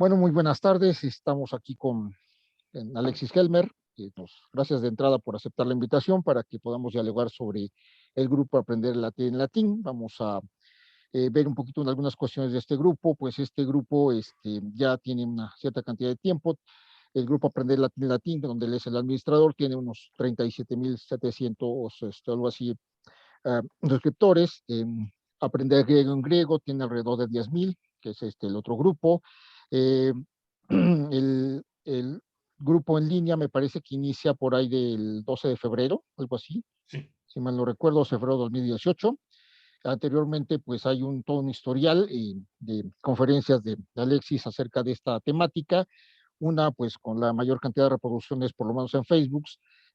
Bueno, muy buenas tardes. Estamos aquí con Alexis Helmer. Gracias de entrada por aceptar la invitación para que podamos dialogar sobre el grupo Aprender Latín en Latín. Vamos a ver un poquito en algunas cuestiones de este grupo. Pues este grupo ya tiene una cierta cantidad de tiempo. El grupo Aprender Latín en Latín, donde él es el administrador, tiene unos 37.700, algo así, suscriptores. Aprender griego en griego tiene alrededor de 10.000, que es el otro grupo. Eh, el grupo en línea me parece que inicia por ahí del 12 de febrero, algo así, Sí. si mal no recuerdo, 12 de febrero de 2018. Anteriormente, pues hay todo un historial de conferencias de Alexis acerca de esta temática. Una, pues con la mayor cantidad de reproducciones, por lo menos en Facebook,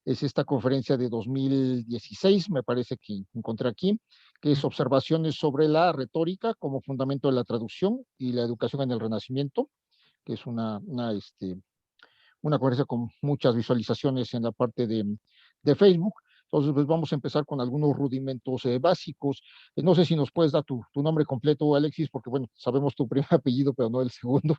es esta conferencia de 2016, me parece que encontré aquí, que es Observaciones sobre la retórica como fundamento de la traducción y la educación en el Renacimiento, que es una conferencia con muchas visualizaciones en la parte de Facebook. Entonces, pues vamos a empezar con algunos rudimentos básicos. No sé si nos puedes dar tu nombre completo, Alexis, porque bueno, sabemos tu primer apellido, pero no el segundo.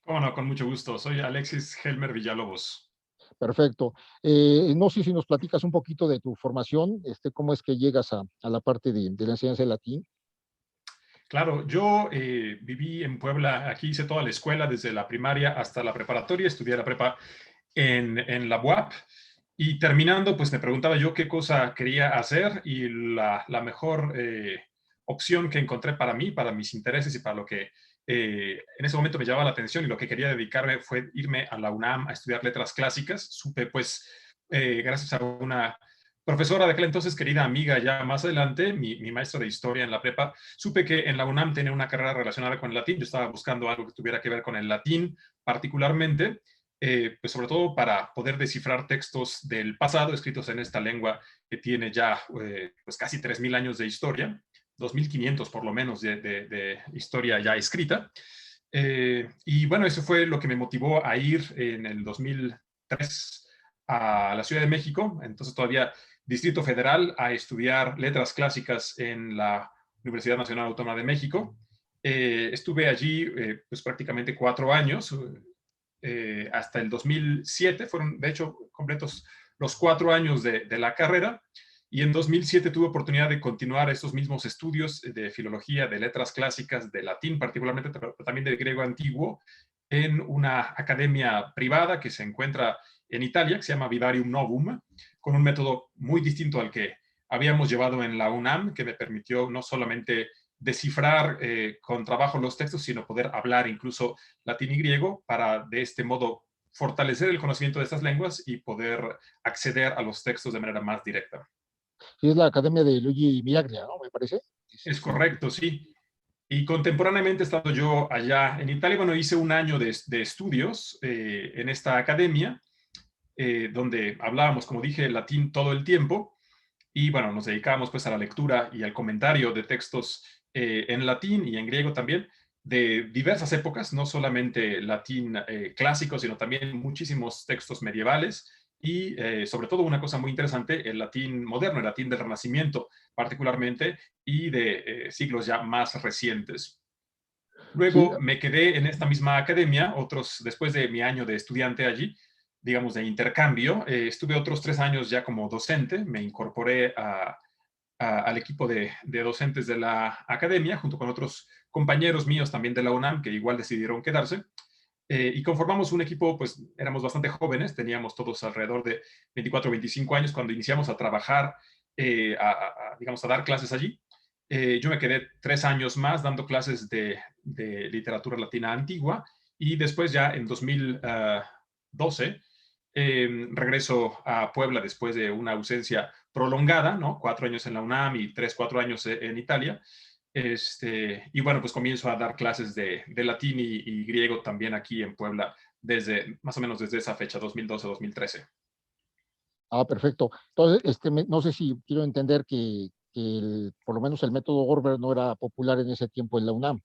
Cómo no, con mucho gusto. Soy Alexis Helmer Villalobos. Perfecto. No sé si nos platicas un poquito de tu formación, cómo es que llegas a la parte de la enseñanza de latín. Claro, yo viví en Puebla, aquí hice toda la escuela, desde la primaria hasta la preparatoria, estudié la prepa en la UAP y terminando, pues me preguntaba yo qué cosa quería hacer y la mejor opción que encontré para mí, para mis intereses y para lo que en ese momento me llamaba la atención y lo que quería dedicarme fue irme a la UNAM a estudiar letras clásicas. Supe, pues, gracias a una profesora de aquel entonces, querida amiga, ya más adelante, mi maestra de historia en la prepa, supe que en la UNAM tenía una carrera relacionada con el latín. Yo estaba buscando algo que tuviera que ver con el latín particularmente, pues sobre todo para poder descifrar textos del pasado escritos en esta lengua que tiene ya pues casi 3.000 años de historia, 2.500 por lo menos de historia ya escrita. Y bueno, eso fue lo que me motivó a ir en el 2003 a la Ciudad de México, entonces todavía Distrito Federal, a estudiar letras clásicas en la Universidad Nacional Autónoma de México. Estuve allí pues prácticamente 4 años, hasta el 2007, fueron de hecho completos los 4 años de la carrera, y en 2007 tuve oportunidad de continuar estos mismos estudios de filología, de letras clásicas, de latín particularmente, pero también de griego antiguo, en una academia privada que se encuentra en Italia, que se llama Vivarium Novum, con un método muy distinto al que habíamos llevado en la UNAM, que me permitió no solamente descifrar con trabajo los textos, sino poder hablar incluso latín y griego para de este modo fortalecer el conocimiento de estas lenguas y poder acceder a los textos de manera más directa. Sí, es la Academia de Luigi Miraglia, ¿no? Me parece. Es correcto, sí. Y contemporáneamente, estando yo allá en Italia, bueno, hice un año de estudios en esta academia, donde hablábamos, como dije, latín todo el tiempo. Y bueno, nos dedicábamos pues a la lectura y al comentario de textos en latín y en griego también, de diversas épocas, no solamente latín clásico, sino también muchísimos textos medievales y sobre todo una cosa muy interesante, el latín moderno, el latín del Renacimiento particularmente, y de siglos ya más recientes. Sí, Luego me quedé en esta misma academia, después de mi año de estudiante allí, digamos de intercambio, estuve otros 3 años ya como docente, me incorporé al equipo de docentes de la academia, junto con otros compañeros míos también de la UNAM, que igual decidieron quedarse, y conformamos un equipo, pues éramos bastante jóvenes, teníamos todos alrededor de 24 o 25 años cuando iniciamos a trabajar, digamos, a dar clases allí. Yo me quedé 3 años más dando clases de literatura latina antigua, y después ya en 2012 regreso a Puebla después de una ausencia prolongada, ¿no? 4 años en la UNAM y 3, 4 años en Italia. Y bueno, pues comienzo a dar clases de latín y griego también aquí en Puebla, más o menos desde esa fecha, 2012-2013. perfecto. Entonces, no sé si quiero entender que por lo menos el método Orber no era popular en ese tiempo en la UNAM.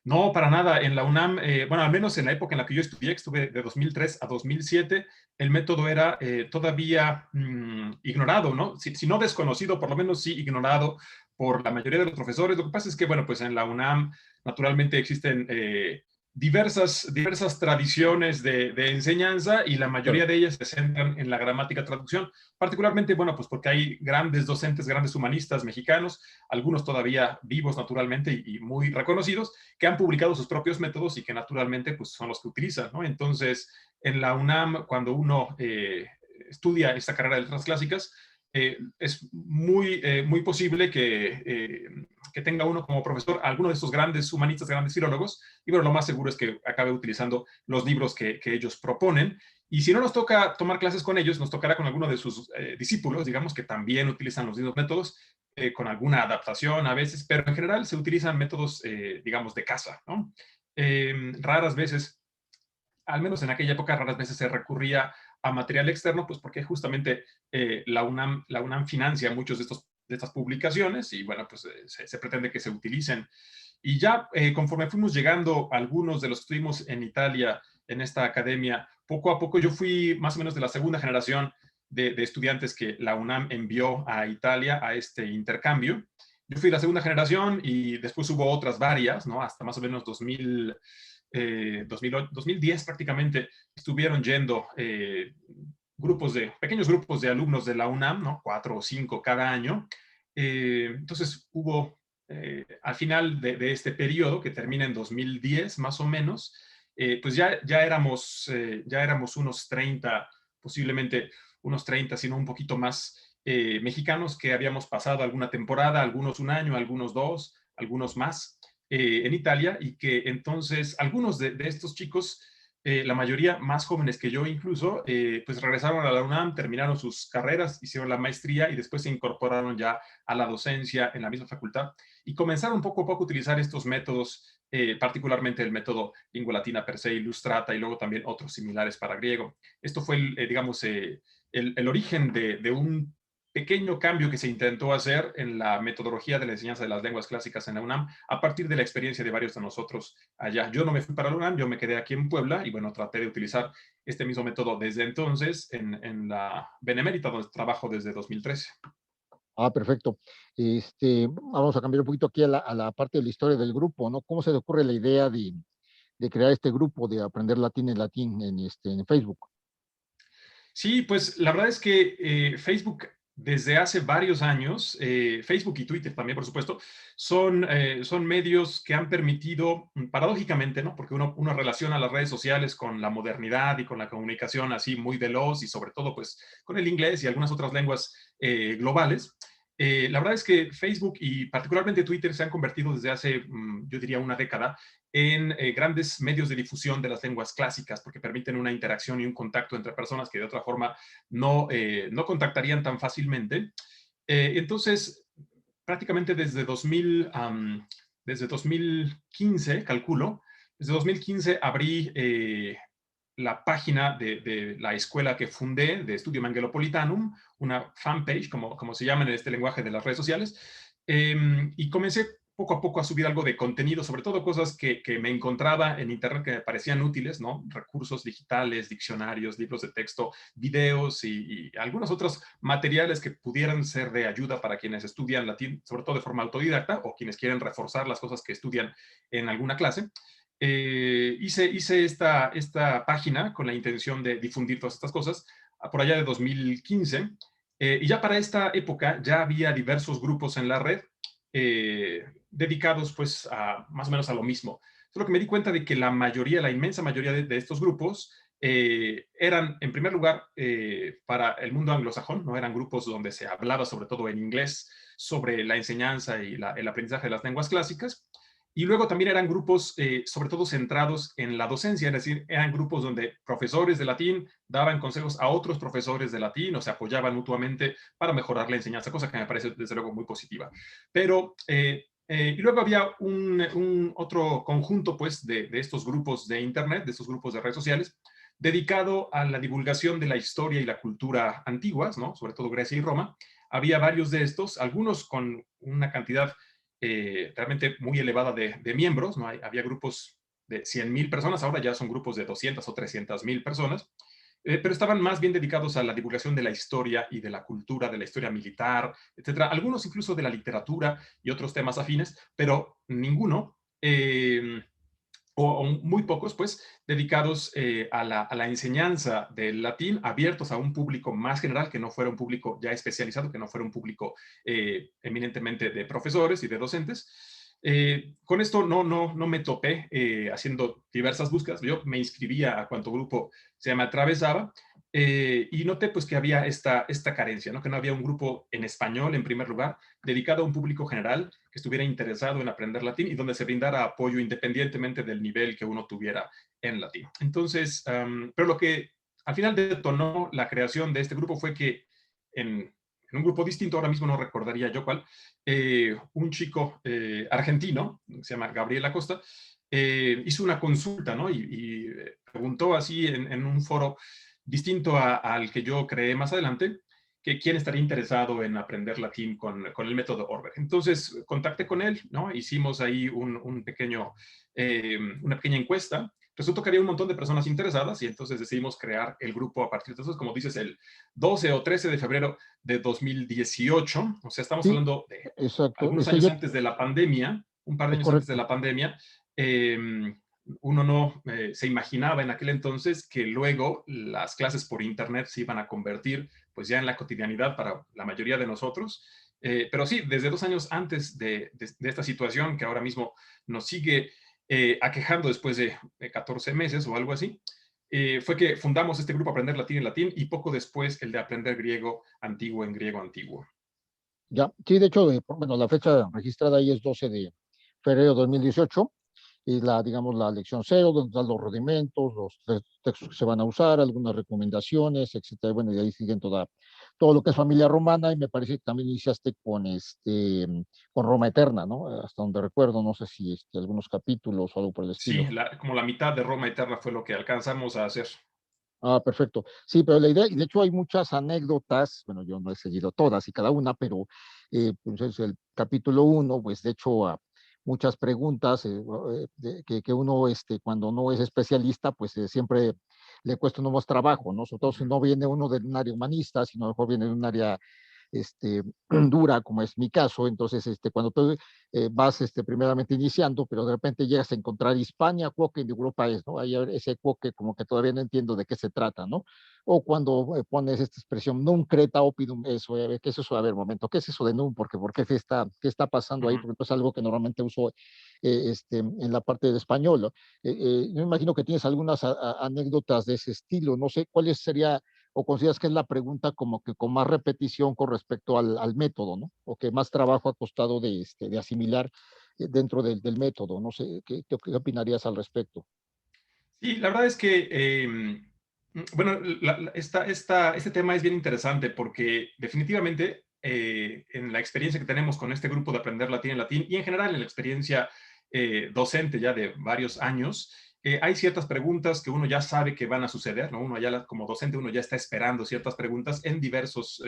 No, para nada. En la UNAM, bueno, al menos en la época en la que yo estudié, que estuve de 2003 a 2007, el método era todavía ignorado, ¿no? Si no desconocido, por lo menos sí ignorado por la mayoría de los profesores. Lo que pasa es que, bueno, pues en la UNAM naturalmente existen diversas tradiciones de enseñanza y la mayoría Claro. de ellas se centran en la gramática traducción, particularmente, bueno, pues porque hay grandes docentes, grandes humanistas mexicanos, algunos todavía vivos naturalmente y muy reconocidos, que han publicado sus propios métodos y que naturalmente pues son los que utilizan, ¿no? Entonces, en la UNAM, cuando uno estudia esta carrera de letras clásicas, es muy posible que tenga uno como profesor a alguno de estos grandes humanistas, grandes filólogos, y bueno, lo más seguro es que acabe utilizando los libros que ellos proponen. Y si no nos toca tomar clases con ellos, nos tocará con alguno de sus discípulos, digamos, que también utilizan los mismos métodos, con alguna adaptación a veces, pero en general se utilizan métodos, digamos, de casa, ¿no? Raras veces, al menos en aquella época, raras veces se recurría a material externo, pues porque justamente la UNAM financia muchos de estas publicaciones y bueno, pues se pretende que se utilicen. Y ya conforme fuimos llegando, algunos de los que estuvimos en Italia, en esta academia, poco a poco yo fui más o menos de la segunda generación de estudiantes que la UNAM envió a Italia a este intercambio. Yo fui la segunda generación y después hubo otras varias, ¿no? Hasta más o menos 2010 prácticamente estuvieron yendo pequeños grupos de alumnos de la UNAM, ¿no? 4 o 5 cada año. Entonces hubo, al final de este periodo, que termina en 2010 más o menos, pues ya éramos unos 30, posiblemente unos 30, sino un poquito más, mexicanos que habíamos pasado alguna temporada, algunos un año, algunos dos, algunos más, en Italia, y que entonces algunos de estos chicos, la mayoría más jóvenes que yo incluso, pues regresaron a la UNAM, terminaron sus carreras, hicieron la maestría y después se incorporaron ya a la docencia en la misma facultad y comenzaron poco a poco a utilizar estos métodos, particularmente el método lingua latina per se, Ilustrata, y luego también otros similares para griego. Esto fue, digamos, el origen de un pequeño cambio que se intentó hacer en la metodología de la enseñanza de las lenguas clásicas en la UNAM a partir de la experiencia de varios de nosotros allá. Yo no me fui para la UNAM, yo me quedé aquí en Puebla y bueno, traté de utilizar este mismo método desde entonces en la Benemérita, donde trabajo desde 2013. Ah, perfecto. Vamos a cambiar un poquito aquí a la parte de la historia del grupo, ¿no? ¿Cómo se le ocurre la idea de crear este grupo de aprender latín en latín en Facebook? Sí, pues la verdad es que Facebook desde hace varios años, Facebook y Twitter también, por supuesto, son medios que han permitido, paradójicamente, ¿no? Porque uno relaciona las redes sociales con la modernidad y con la comunicación así muy veloz y sobre todo pues con el inglés y algunas otras lenguas globales. La verdad es que Facebook y particularmente Twitter se han convertido desde hace, yo diría, una década en grandes medios de difusión de las lenguas clásicas, porque permiten una interacción y un contacto entre personas que de otra forma no contactarían tan fácilmente. Entonces, prácticamente desde 2015, calculo, desde 2015 abrí la página de la escuela que fundé, de Studium Angelopolitanum, una fanpage, como se llama en este lenguaje de las redes sociales, y comencé poco a poco a subir algo de contenido, sobre todo cosas que me encontraba en internet que me parecían útiles, ¿no? Recursos digitales, diccionarios, libros de texto, videos y algunos otros materiales que pudieran ser de ayuda para quienes estudian latín, sobre todo de forma autodidacta, o quienes quieren reforzar las cosas que estudian en alguna clase. Hice esta página con la intención de difundir todas estas cosas por allá de 2015, y ya para esta época ya había diversos grupos en la red, dedicados pues más o menos a lo mismo. Solo que me di cuenta de que la inmensa mayoría de estos grupos eran, en primer lugar, para el mundo anglosajón, no eran grupos donde se hablaba sobre todo en inglés sobre la enseñanza y el aprendizaje de las lenguas clásicas. Y luego también eran grupos, sobre todo centrados en la docencia, es decir, eran grupos donde profesores de latín daban consejos a otros profesores de latín o se apoyaban mutuamente para mejorar la enseñanza, cosa que me parece desde luego muy positiva. Pero, y luego había un otro conjunto pues de estos grupos de Internet, de estos grupos de redes sociales, dedicado a la divulgación de la historia y la cultura antiguas, ¿no? Sobre todo Grecia y Roma. Había varios de estos, algunos con una cantidad realmente muy elevada de miembros, ¿no? Había grupos de 100,000 personas, ahora ya son grupos de 200 o 300,000 personas, pero estaban más bien dedicados a la divulgación de la historia y de la cultura, de la historia militar, etcétera. Algunos incluso de la literatura y otros temas afines, pero ninguno o muy pocos, pues, dedicados a la enseñanza del latín, abiertos a un público más general, que no fuera un público ya especializado, que no fuera un público eminentemente de profesores y de docentes. Con esto no me topé haciendo diversas búsquedas. Yo me inscribía a cuanto grupo se me atravesaba y noté pues que había esta carencia, ¿no? Que no había un grupo en español, en primer lugar, dedicado a un público general que estuviera interesado en aprender latín y donde se brindara apoyo independientemente del nivel que uno tuviera en latín. Entonces, pero lo que al final detonó la creación de este grupo fue que en un grupo distinto, ahora mismo no recordaría yo cuál, un chico argentino, se llama Gabriel Acosta, hizo una consulta, ¿no? Y preguntó así en un foro distinto al que yo creé más adelante, que quién estaría interesado en aprender latín con el método Orber. Entonces, contacté con él, ¿no? Hicimos ahí una pequeña encuesta. Resultó que había un montón de personas interesadas y entonces decidimos crear el grupo a partir de eso, como dices, el 12 o 13 de febrero de 2018. O sea, estamos Sí, hablando de exacto. algunos Ese años yo, antes de la pandemia, un par de es años antes de correcto. la pandemia. Eh, Uno no se imaginaba en aquel entonces que luego las clases por internet se iban a convertir pues ya en la cotidianidad para la mayoría de nosotros. Pero sí, desde 2 años antes de esta situación que ahora mismo nos sigue aquejando después de 14 meses o algo así, fue que fundamos este grupo Aprender Latín en Latín y poco después el de Aprender Griego Antiguo en Griego Antiguo. Ya, sí, de hecho, bueno, la fecha registrada ahí es 12 de febrero de 2018 y digamos, la lección cero, donde están los rudimentos, los textos que se van a usar, algunas recomendaciones, etcétera. Bueno, y ahí siguen todo lo que es familia romana, y me parece que también iniciaste con Roma Eterna, ¿no? Hasta donde recuerdo, no sé si algunos capítulos o algo por el Sí, estilo. como la mitad de Roma Eterna fue lo que alcanzamos a hacer. Ah, perfecto. Sí, pero la idea, y de hecho hay muchas anécdotas, bueno, yo no he seguido todas y cada una, pero pues es el capítulo uno, pues de hecho muchas preguntas que uno, cuando no es especialista, pues siempre le cuesta uno más trabajo, ¿no? Sobre todo si no viene uno de un área humanista, sino mejor viene de un área dura, como es mi caso. Entonces, cuando tú vas primeramente iniciando, pero de repente llegas a encontrar Hispania, Cuoque en Europa es, ¿no? Hay ese Cuoque como que todavía no entiendo de qué se trata, ¿no? O cuando pones esta expresión, num creta opidum, eso, ¿qué es eso? A ver, momento, ¿qué es eso de num? Porque, ¿por qué está pasando ahí? Ujú. Porque es algo que normalmente uso en la parte del español, ¿no? Yo me imagino que tienes algunas anécdotas de ese estilo, no sé, ¿cuáles sería o consideras que es la pregunta como que con más repetición con respecto al método, ¿no? O que más trabajo ha costado de asimilar dentro del método, no sé, ¿qué opinarías al respecto? Sí, la verdad es que, bueno, este tema es bien interesante porque definitivamente en la experiencia que tenemos con este grupo de Aprender Latín en Latín y en general en la experiencia docente ya de varios años, hay ciertas preguntas que uno ya sabe que van a suceder, ¿no? Uno ya, como docente, uno ya está esperando ciertas preguntas en diversas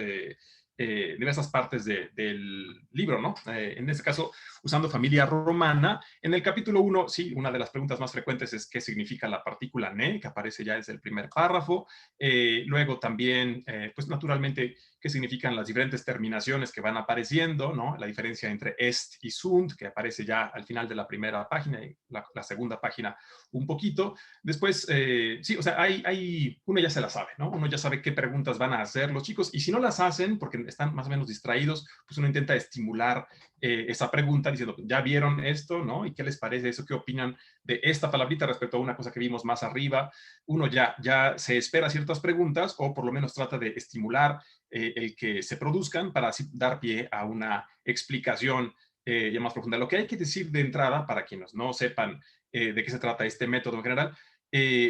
partes del libro, ¿no? En este caso, usando familia romana. En el capítulo 1, sí, una de las preguntas más frecuentes es qué significa la partícula ne, que aparece ya desde el primer párrafo. Luego también, pues naturalmente, qué significan las diferentes terminaciones que van apareciendo, ¿no? La diferencia entre est y sunt, que aparece ya al final de la primera página y la segunda página un poquito. Después, sí, o sea, uno ya se la sabe, ¿no? Uno ya sabe qué preguntas van a hacer los chicos y si no las hacen, porque están más o menos distraídos, pues uno intenta estimular esa pregunta diciendo, ya vieron esto, ¿no? ¿Y qué les parece eso? ¿Qué opinan de esta palabrita respecto a una cosa que vimos más arriba? Uno ya se espera ciertas preguntas o por lo menos trata de estimular el que se produzcan para así dar pie a una explicación ya más profunda. Lo que hay que decir de entrada, para quienes no sepan de qué se trata este método en general,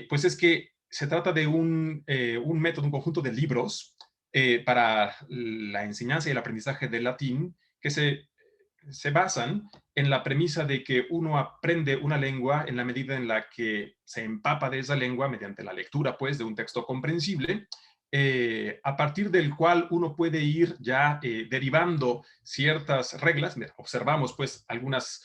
pues es que se trata de un método, un conjunto de libros para la enseñanza y el aprendizaje del latín que se basan en la premisa de que uno aprende una lengua en la medida en la que se empapa de esa lengua mediante la lectura, pues, de un texto comprensible, a partir del cual uno puede ir ya derivando ciertas reglas. Observamos, pues, algunas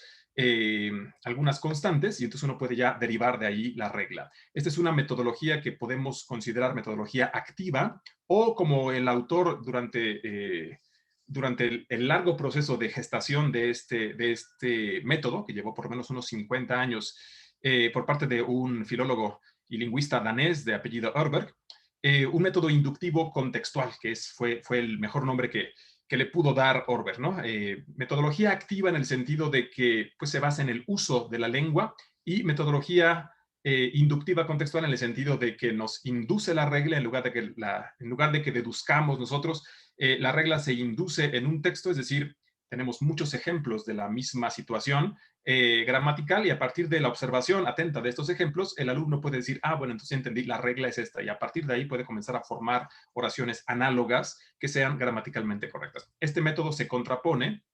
constantes y entonces uno puede ya derivar de ahí la regla. Esta es una metodología que podemos considerar metodología activa o como el autor durante el largo proceso de gestación de este método, que llevó por lo menos unos 50 años por parte de un filólogo y lingüista danés de apellido Örberg, un método inductivo contextual, que fue el mejor nombre que le pudo dar Örberg, ¿no? Metodología activa en el sentido de que pues, se basa en el uso de la lengua, y metodología inductiva contextual en el sentido de que nos induce la regla en lugar de que deduzcamos nosotros. La regla se induce en un texto, es decir, tenemos muchos ejemplos de la misma situación gramatical, y a partir de la observación atenta de estos ejemplos, el alumno puede decir, ah, bueno, entonces entendí, la regla es esta, y a partir de ahí puede comenzar a formar oraciones análogas que sean gramaticalmente correctas. Este método se contrapone.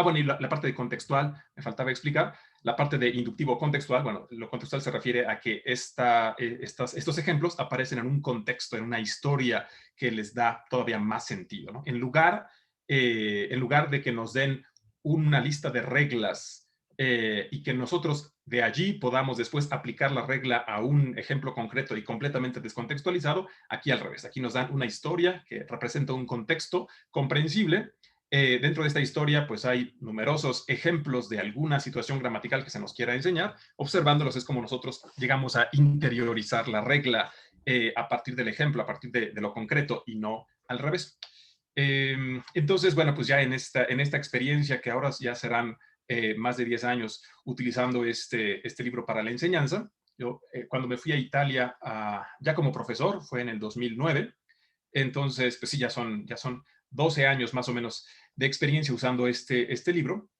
Bueno, y la parte de contextual, me faltaba explicar, la parte de inductivo contextual, bueno, lo contextual se refiere a que estos ejemplos aparecen en un contexto, en una historia que les da todavía más sentido, ¿no? En lugar de que nos den una lista de reglas y que nosotros de allí podamos después aplicar la regla a un ejemplo concreto y completamente descontextualizado, aquí al revés, aquí nos dan una historia que representa un contexto comprensible. Dentro de esta historia, pues hay numerosos ejemplos de alguna situación gramatical que se nos quiera enseñar. Observándolos es como nosotros llegamos a interiorizar la regla a partir del ejemplo, a partir de lo concreto, y no al revés. Entonces, bueno, pues ya en esta experiencia, que ahora ya serán más de 10 años utilizando este libro para la enseñanza, yo cuando me fui a Italia ya como profesor fue en el 2009. Entonces, pues sí, ya son 12 años más o menos de experiencia usando este libro.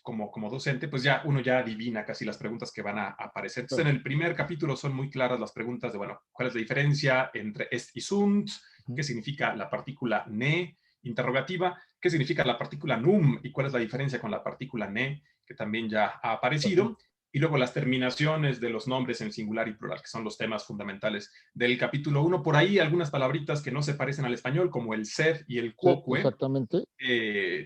Como docente, pues ya uno ya adivina casi las preguntas que van a aparecer. Entonces, en el primer capítulo son muy claras las preguntas de, bueno, ¿cuál es la diferencia entre est y sunt? ¿Qué significa la partícula ne interrogativa? ¿Qué significa la partícula num? ¿Y cuál es la diferencia con la partícula ne? Que también ya ha aparecido. Y luego las terminaciones de los nombres en singular y plural, que son los temas fundamentales del capítulo 1. Por ahí algunas palabritas que no se parecen al español, como el sed y el quoque. Exactamente.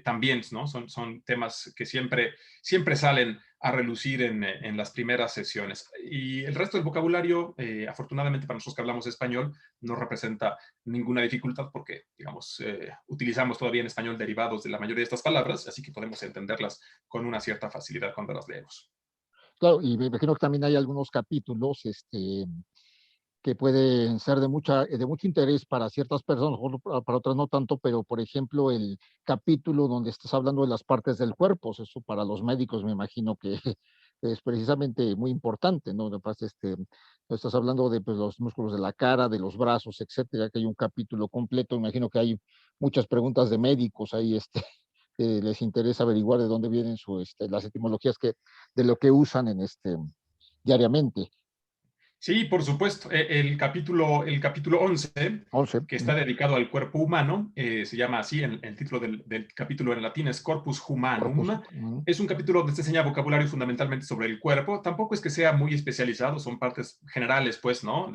También, ¿no? Son temas que siempre salen a relucir en las primeras sesiones. Y el resto del vocabulario, afortunadamente para nosotros que hablamos español, no representa ninguna dificultad porque, digamos, utilizamos todavía en español derivados de la mayoría de estas palabras, así que podemos entenderlas con una cierta facilidad cuando las leemos. Claro, y me imagino que también hay algunos capítulos que pueden ser de mucho interés para ciertas personas, para otras no tanto, pero por ejemplo el capítulo donde estás hablando de las partes del cuerpo, eso para los médicos me imagino que es precisamente muy importante, ¿no? Además, estás hablando de pues, los músculos de la cara, de los brazos, etcétera, que hay un capítulo completo, me imagino que hay muchas preguntas de médicos ahí, les interesa averiguar de dónde vienen las etimologías de lo que usan diariamente. Sí, por supuesto. El capítulo 11, 11. que está dedicado al cuerpo humano, se llama así, el título del capítulo en latín es Corpus Corpus. Humanum. Es un capítulo donde se enseña vocabulario fundamentalmente sobre el cuerpo. Tampoco es que sea muy especializado, son partes generales, pues, ¿no?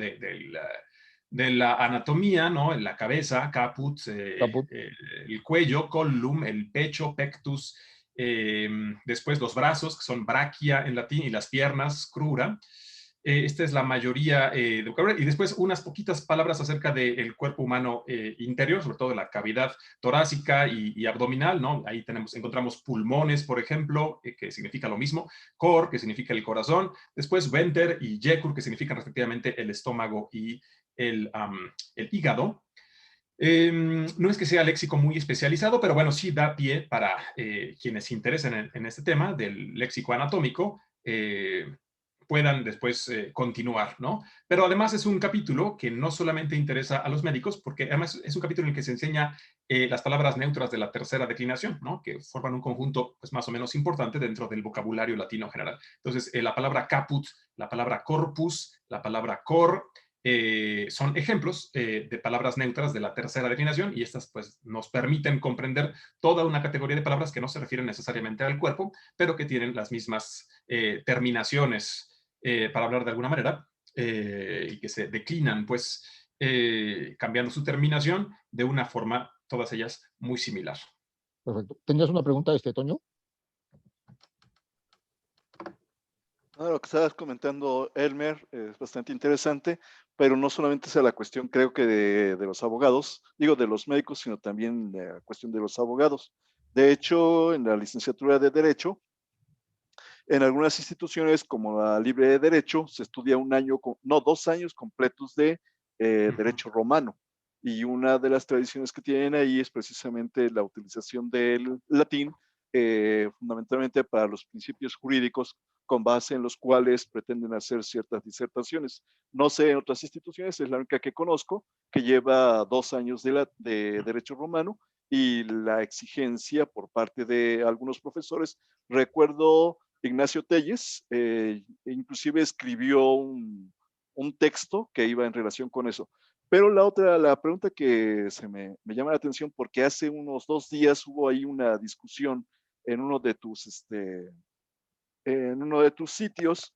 De la anatomía, ¿no? La cabeza, caput, Caput. el cuello, collum, el pecho, pectus, después los brazos, que son brachia en latín, y las piernas, crura. Esta es la mayoría de vocabulario. Y después unas poquitas palabras acerca del cuerpo humano interior, sobre todo de la cavidad torácica y abdominal, ¿no? Ahí encontramos pulmones, por ejemplo, que significa lo mismo, cor, que significa el corazón, después venter y yecur, que significan respectivamente el estómago y el hígado. No es que sea léxico muy especializado, pero bueno, sí da pie para quienes se interesen en este tema del léxico anatómico, puedan después continuar, ¿no? Pero además es un capítulo que no solamente interesa a los médicos, porque además es un capítulo en el que se enseña las palabras neutras de la tercera declinación, ¿no? Que forman un conjunto pues, más o menos importante dentro del vocabulario latino general. Entonces, la palabra caput, la palabra corpus, la palabra cor, son ejemplos de palabras neutras de la tercera declinación, y estas pues nos permiten comprender toda una categoría de palabras que no se refieren necesariamente al cuerpo, pero que tienen las mismas terminaciones, para hablar de alguna manera, y que se declinan pues cambiando su terminación de una forma, todas ellas muy similar. Perfecto. ¿Tenías una pregunta, Toño? Lo que estabas comentando, Elmer, es bastante interesante, pero no solamente es la cuestión, creo que de los abogados, digo de los médicos, sino también la cuestión de los abogados. De hecho, en la licenciatura de Derecho, En algunas instituciones, como la Libre de Derecho, se estudia un año, no, 2 años completos de derecho romano. Y una de las tradiciones que tienen ahí es precisamente la utilización del latín, fundamentalmente para los principios jurídicos con base en los cuales pretenden hacer ciertas disertaciones. No sé, en otras instituciones, es la única que conozco, que lleva 2 años de derecho romano, y la exigencia por parte de algunos profesores. Recuerdo Ignacio Telles, inclusive escribió un texto que iba en relación con eso. Pero la pregunta que me llama la atención, porque hace unos 2 días hubo ahí una discusión en uno de tus sitios,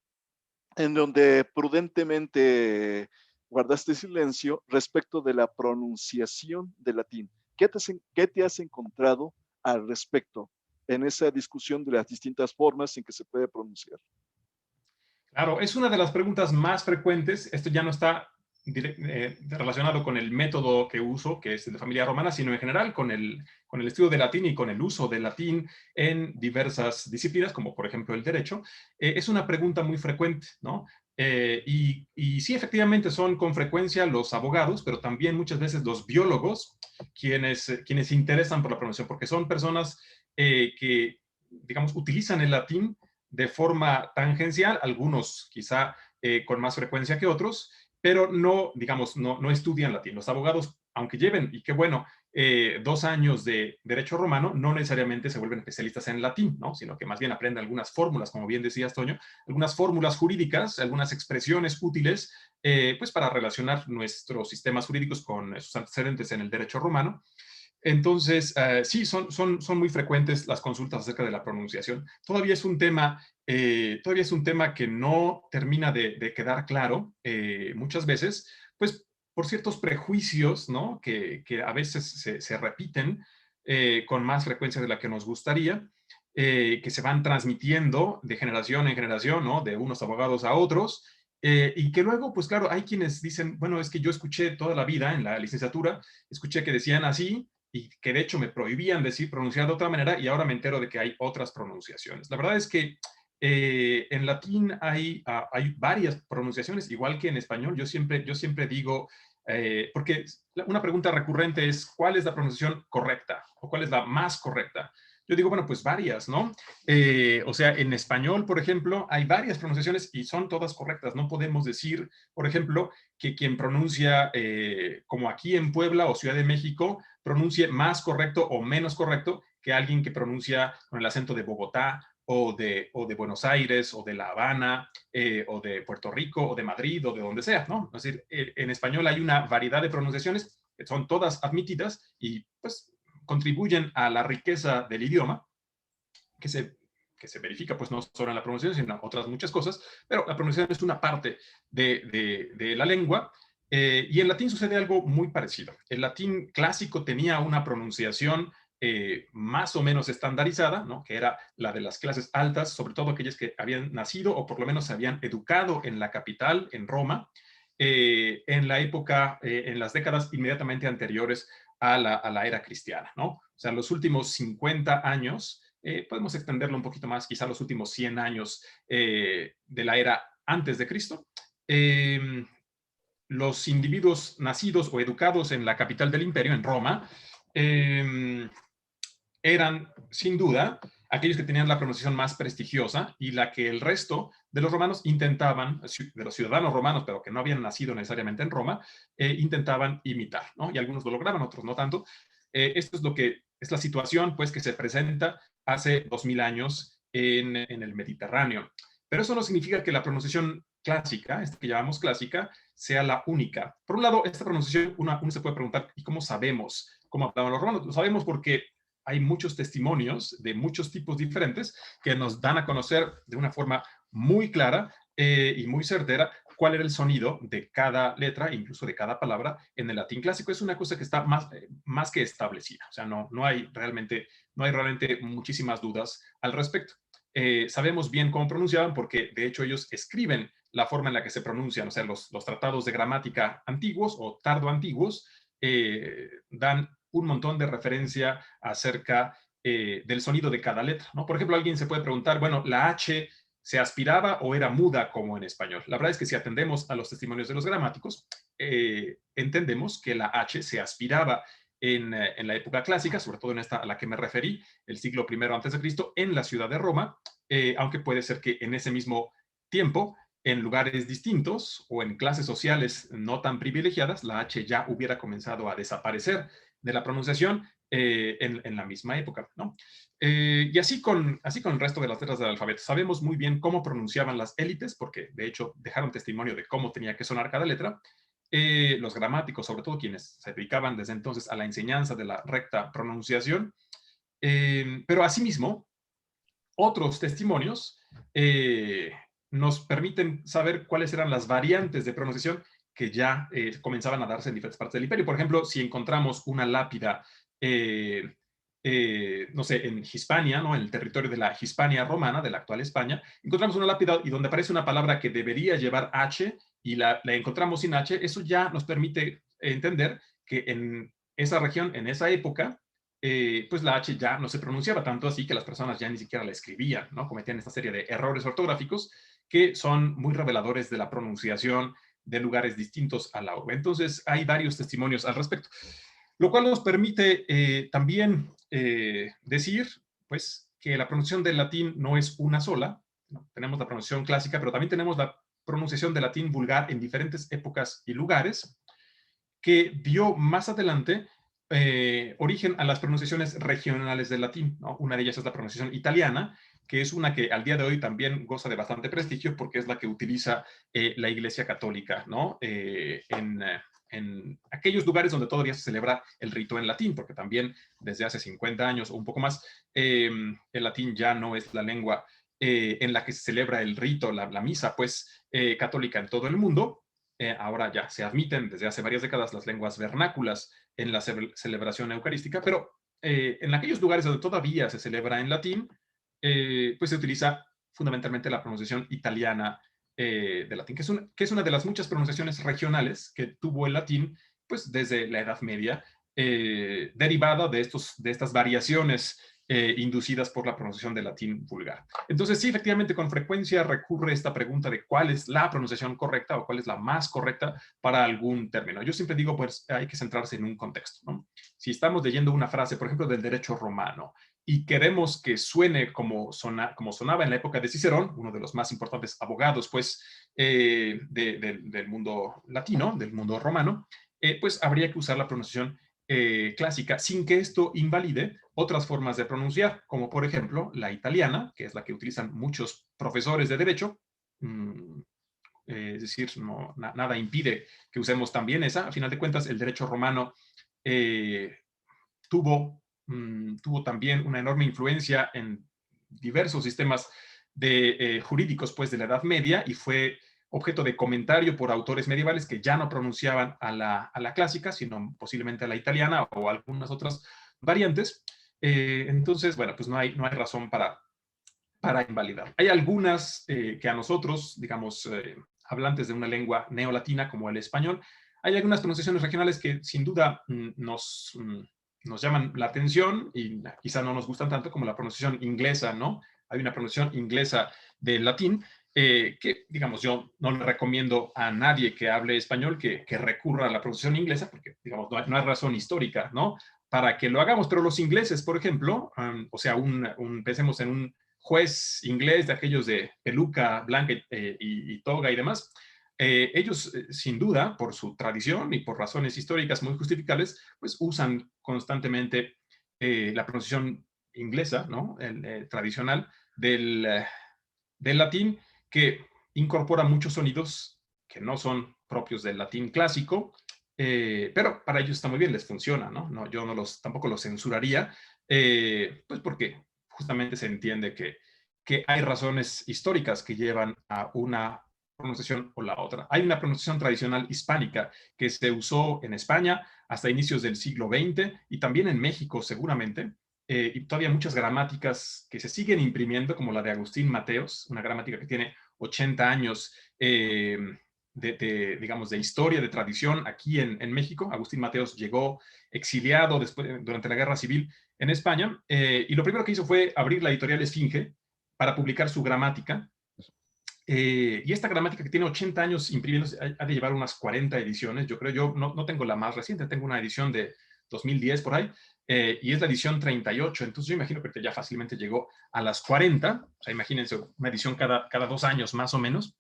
en donde prudentemente guardaste silencio respecto de la pronunciación del latín. ¿Qué te has encontrado al respecto en esa discusión de las distintas formas en que se puede pronunciar? Claro, es una de las preguntas más frecuentes. Esto ya no está relacionado con el método que uso, que es de familia romana, sino en general con el estudio del latín y con el uso del latín en diversas disciplinas, como por ejemplo el derecho. Es una pregunta muy frecuente, ¿no? Y sí, efectivamente son con frecuencia los abogados, pero también muchas veces los biólogos quienes se interesan por la pronunciación, porque son personas que, digamos, utilizan el latín de forma tangencial, algunos quizá con más frecuencia que otros, pero no, digamos, no estudian latín. Los abogados, aunque lleven, y qué bueno, 2 años de derecho romano, no necesariamente se vuelven especialistas en latín, ¿no? Sino que más bien aprenden algunas fórmulas, como bien decías, Toño, algunas fórmulas jurídicas, algunas expresiones útiles, pues para relacionar nuestros sistemas jurídicos con sus antecedentes en el derecho romano. Entonces, sí, son muy frecuentes las consultas acerca de la pronunciación. Todavía es un tema que no termina de quedar claro muchas veces, pues por ciertos prejuicios, ¿no? Que a veces se repiten con más frecuencia de la que nos gustaría, que se van transmitiendo de generación en generación, ¿no? De unos abogados a otros. Y que luego, pues claro, hay quienes dicen, bueno, es que yo escuché toda la vida en la licenciatura, escuché que decían así, y que de hecho me prohibían pronunciar de otra manera, y ahora me entero de que hay otras pronunciaciones. La verdad es que en latín hay varias pronunciaciones, igual que en español. Yo siempre digo, porque una pregunta recurrente es, ¿cuál es la pronunciación correcta? ¿O cuál es la más correcta? Yo digo, bueno, pues varias, ¿no? O sea, en español, por ejemplo, hay varias pronunciaciones y son todas correctas. No podemos decir, por ejemplo, que quien pronuncia, como aquí en Puebla o Ciudad de México, pronuncie más correcto o menos correcto que alguien que pronuncia con el acento de Bogotá o de Buenos Aires o de La Habana o de Puerto Rico o de Madrid o de donde sea, ¿no? Es decir, en español hay una variedad de pronunciaciones que son todas admitidas y pues contribuyen a la riqueza del idioma que se verifica pues no solo en la pronunciación, sino en otras muchas cosas, pero la pronunciación es una parte de la lengua. Y en latín sucede algo muy parecido. El latín clásico tenía una pronunciación más o menos estandarizada, ¿no? Que era la de las clases altas, sobre todo aquellas que habían nacido o por lo menos se habían educado en la capital, en Roma, en la época, en las décadas inmediatamente anteriores a la era cristiana, ¿no? O sea, los últimos 50 años, podemos extenderlo un poquito más, quizá los últimos 100 años de la era antes de Cristo, los individuos nacidos o educados en la capital del imperio, en Roma, eran sin duda aquellos que tenían la pronunciación más prestigiosa y la que el resto de los romanos intentaban, de los ciudadanos romanos, pero que no habían nacido necesariamente en Roma, intentaban imitar, ¿no? Y algunos lo lograban, otros no tanto. Esto es lo que es la situación, pues, que se presenta hace 2000 años en el Mediterráneo. Pero eso no significa que la pronunciación clásica, esta que llamamos clásica, sea la única. Por un lado, esta pronunciación, uno se puede preguntar, ¿y cómo sabemos cómo hablaban los romanos? Lo sabemos porque hay muchos testimonios de muchos tipos diferentes que nos dan a conocer de una forma muy clara y muy certera cuál era el sonido de cada letra, incluso de cada palabra en el latín clásico. Es una cosa que está más que establecida. O sea, no hay realmente muchísimas dudas al respecto. Sabemos bien cómo pronunciaban porque de hecho ellos escriben la forma en la que se pronuncian. O sea, los tratados de gramática antiguos o tardo antiguos dan un montón de referencia acerca del sonido de cada letra, ¿no? Por ejemplo, alguien se puede preguntar, bueno, ¿la H se aspiraba o era muda como en español? La verdad es que si atendemos a los testimonios de los gramáticos, entendemos que la H se aspiraba en la época clásica, sobre todo en esta a la que me referí, el siglo I antes de Cristo, en la ciudad de Roma, aunque puede ser que en ese mismo tiempo, en lugares distintos o en clases sociales no tan privilegiadas, la H ya hubiera comenzado a desaparecer de la pronunciación en la misma época, ¿no? Y así con el resto de las letras del alfabeto. Sabemos muy bien cómo pronunciaban las élites, porque de hecho dejaron testimonio de cómo tenía que sonar cada letra. Los gramáticos, sobre todo quienes se dedicaban desde entonces a la enseñanza de la recta pronunciación. Pero asimismo, otros testimonios nos permiten saber cuáles eran las variantes de pronunciación que ya comenzaban a darse en diferentes partes del imperio. Por ejemplo, si encontramos una lápida, no sé, en Hispania, ¿no? En el territorio de la Hispania romana, de la actual España, encontramos una lápida y donde aparece una palabra que debería llevar H y la encontramos sin H, eso ya nos permite entender que en esa región, en esa época, pues la H ya no se pronunciaba, tanto así que las personas ya ni siquiera la escribían, ¿no? Cometían esta serie de errores ortográficos que son muy reveladores de la pronunciación de lugares distintos a la urbe. Entonces, hay varios testimonios al respecto, lo cual nos permite también decir, pues, que la pronunciación del latín no es una sola, ¿no? Tenemos la pronunciación clásica, pero también tenemos la pronunciación del latín vulgar en diferentes épocas y lugares, que dio más adelante origen a las pronunciaciones regionales del latín, ¿no? Una de ellas es la pronunciación italiana, que es una que al día de hoy también goza de bastante prestigio porque es la que utiliza la Iglesia Católica, ¿no? En aquellos lugares donde todavía se celebra el rito en latín, porque también desde hace 50 años o un poco más, el latín ya no es la lengua en la que se celebra el rito, la misa, pues, católica en todo el mundo. Ahora ya se admiten desde hace varias décadas las lenguas vernáculas en la celebración eucarística, pero en aquellos lugares donde todavía se celebra en latín, pues se utiliza fundamentalmente la pronunciación italiana de latín, que es una de las muchas pronunciaciones regionales que tuvo el latín pues desde la Edad Media, derivada de estas variaciones inducidas por la pronunciación del latín vulgar. Entonces, sí, efectivamente, con frecuencia recurre esta pregunta de cuál es la pronunciación correcta o cuál es la más correcta para algún término. Yo siempre digo, pues, hay que centrarse en un contexto, ¿no? Si estamos leyendo una frase, por ejemplo, del derecho romano, y queremos que suene como sonaba en la época de Cicerón, uno de los más importantes abogados, pues, del mundo latino, del mundo romano, pues habría que usar la pronunciación clásica, sin que esto invalide otras formas de pronunciar, como por ejemplo la italiana, que es la que utilizan muchos profesores de derecho. Es decir, nada impide que usemos también esa. A final de cuentas, el derecho romano tuvo también una enorme influencia en diversos sistemas jurídicos pues, de la Edad Media y fue objeto de comentario por autores medievales que ya no pronunciaban a la clásica, sino posiblemente a la italiana o algunas otras variantes. Entonces, bueno, pues no hay razón para invalidar. Hay algunas que a nosotros, digamos, hablantes de una lengua neolatina como el español, hay algunas pronunciaciones regionales que sin duda nos llaman la atención y quizá no nos gustan tanto como la pronunciación inglesa, ¿no? Hay una pronunciación inglesa del latín que, digamos, yo no le recomiendo a nadie que hable español que recurra a la pronunciación inglesa porque, digamos, no hay razón histórica, ¿no? Para que lo hagamos, pero los ingleses, por ejemplo, o sea, pensemos en un juez inglés de aquellos de peluca blanca y toga y demás, ellos, sin duda, por su tradición y por razones históricas muy justificables, pues usan constantemente la pronunciación inglesa, ¿no? Tradicional del latín, que incorpora muchos sonidos que no son propios del latín clásico, pero para ellos está muy bien, les funciona, ¿no? Yo tampoco los censuraría, pues porque justamente se entiende que hay razones históricas que llevan a una pronunciación o la otra. Hay una pronunciación tradicional hispánica que se usó en España hasta inicios del siglo XX y también en México seguramente, y todavía muchas gramáticas que se siguen imprimiendo, como la de Agustín Mateos, una gramática que tiene 80 años digamos, de historia, de tradición aquí en México. Agustín Mateos llegó exiliado durante la Guerra Civil en España, y lo primero que hizo fue abrir la editorial Esfinge para publicar su gramática. Y esta gramática, que tiene 80 años imprimiéndose, ha de llevar unas 40 ediciones. Yo creo, yo no tengo la más reciente, tengo una edición de 2010 por ahí, y es la edición 38. Entonces yo imagino que ya fácilmente llegó a las 40. O sea, imagínense una edición cada 2 años más o menos.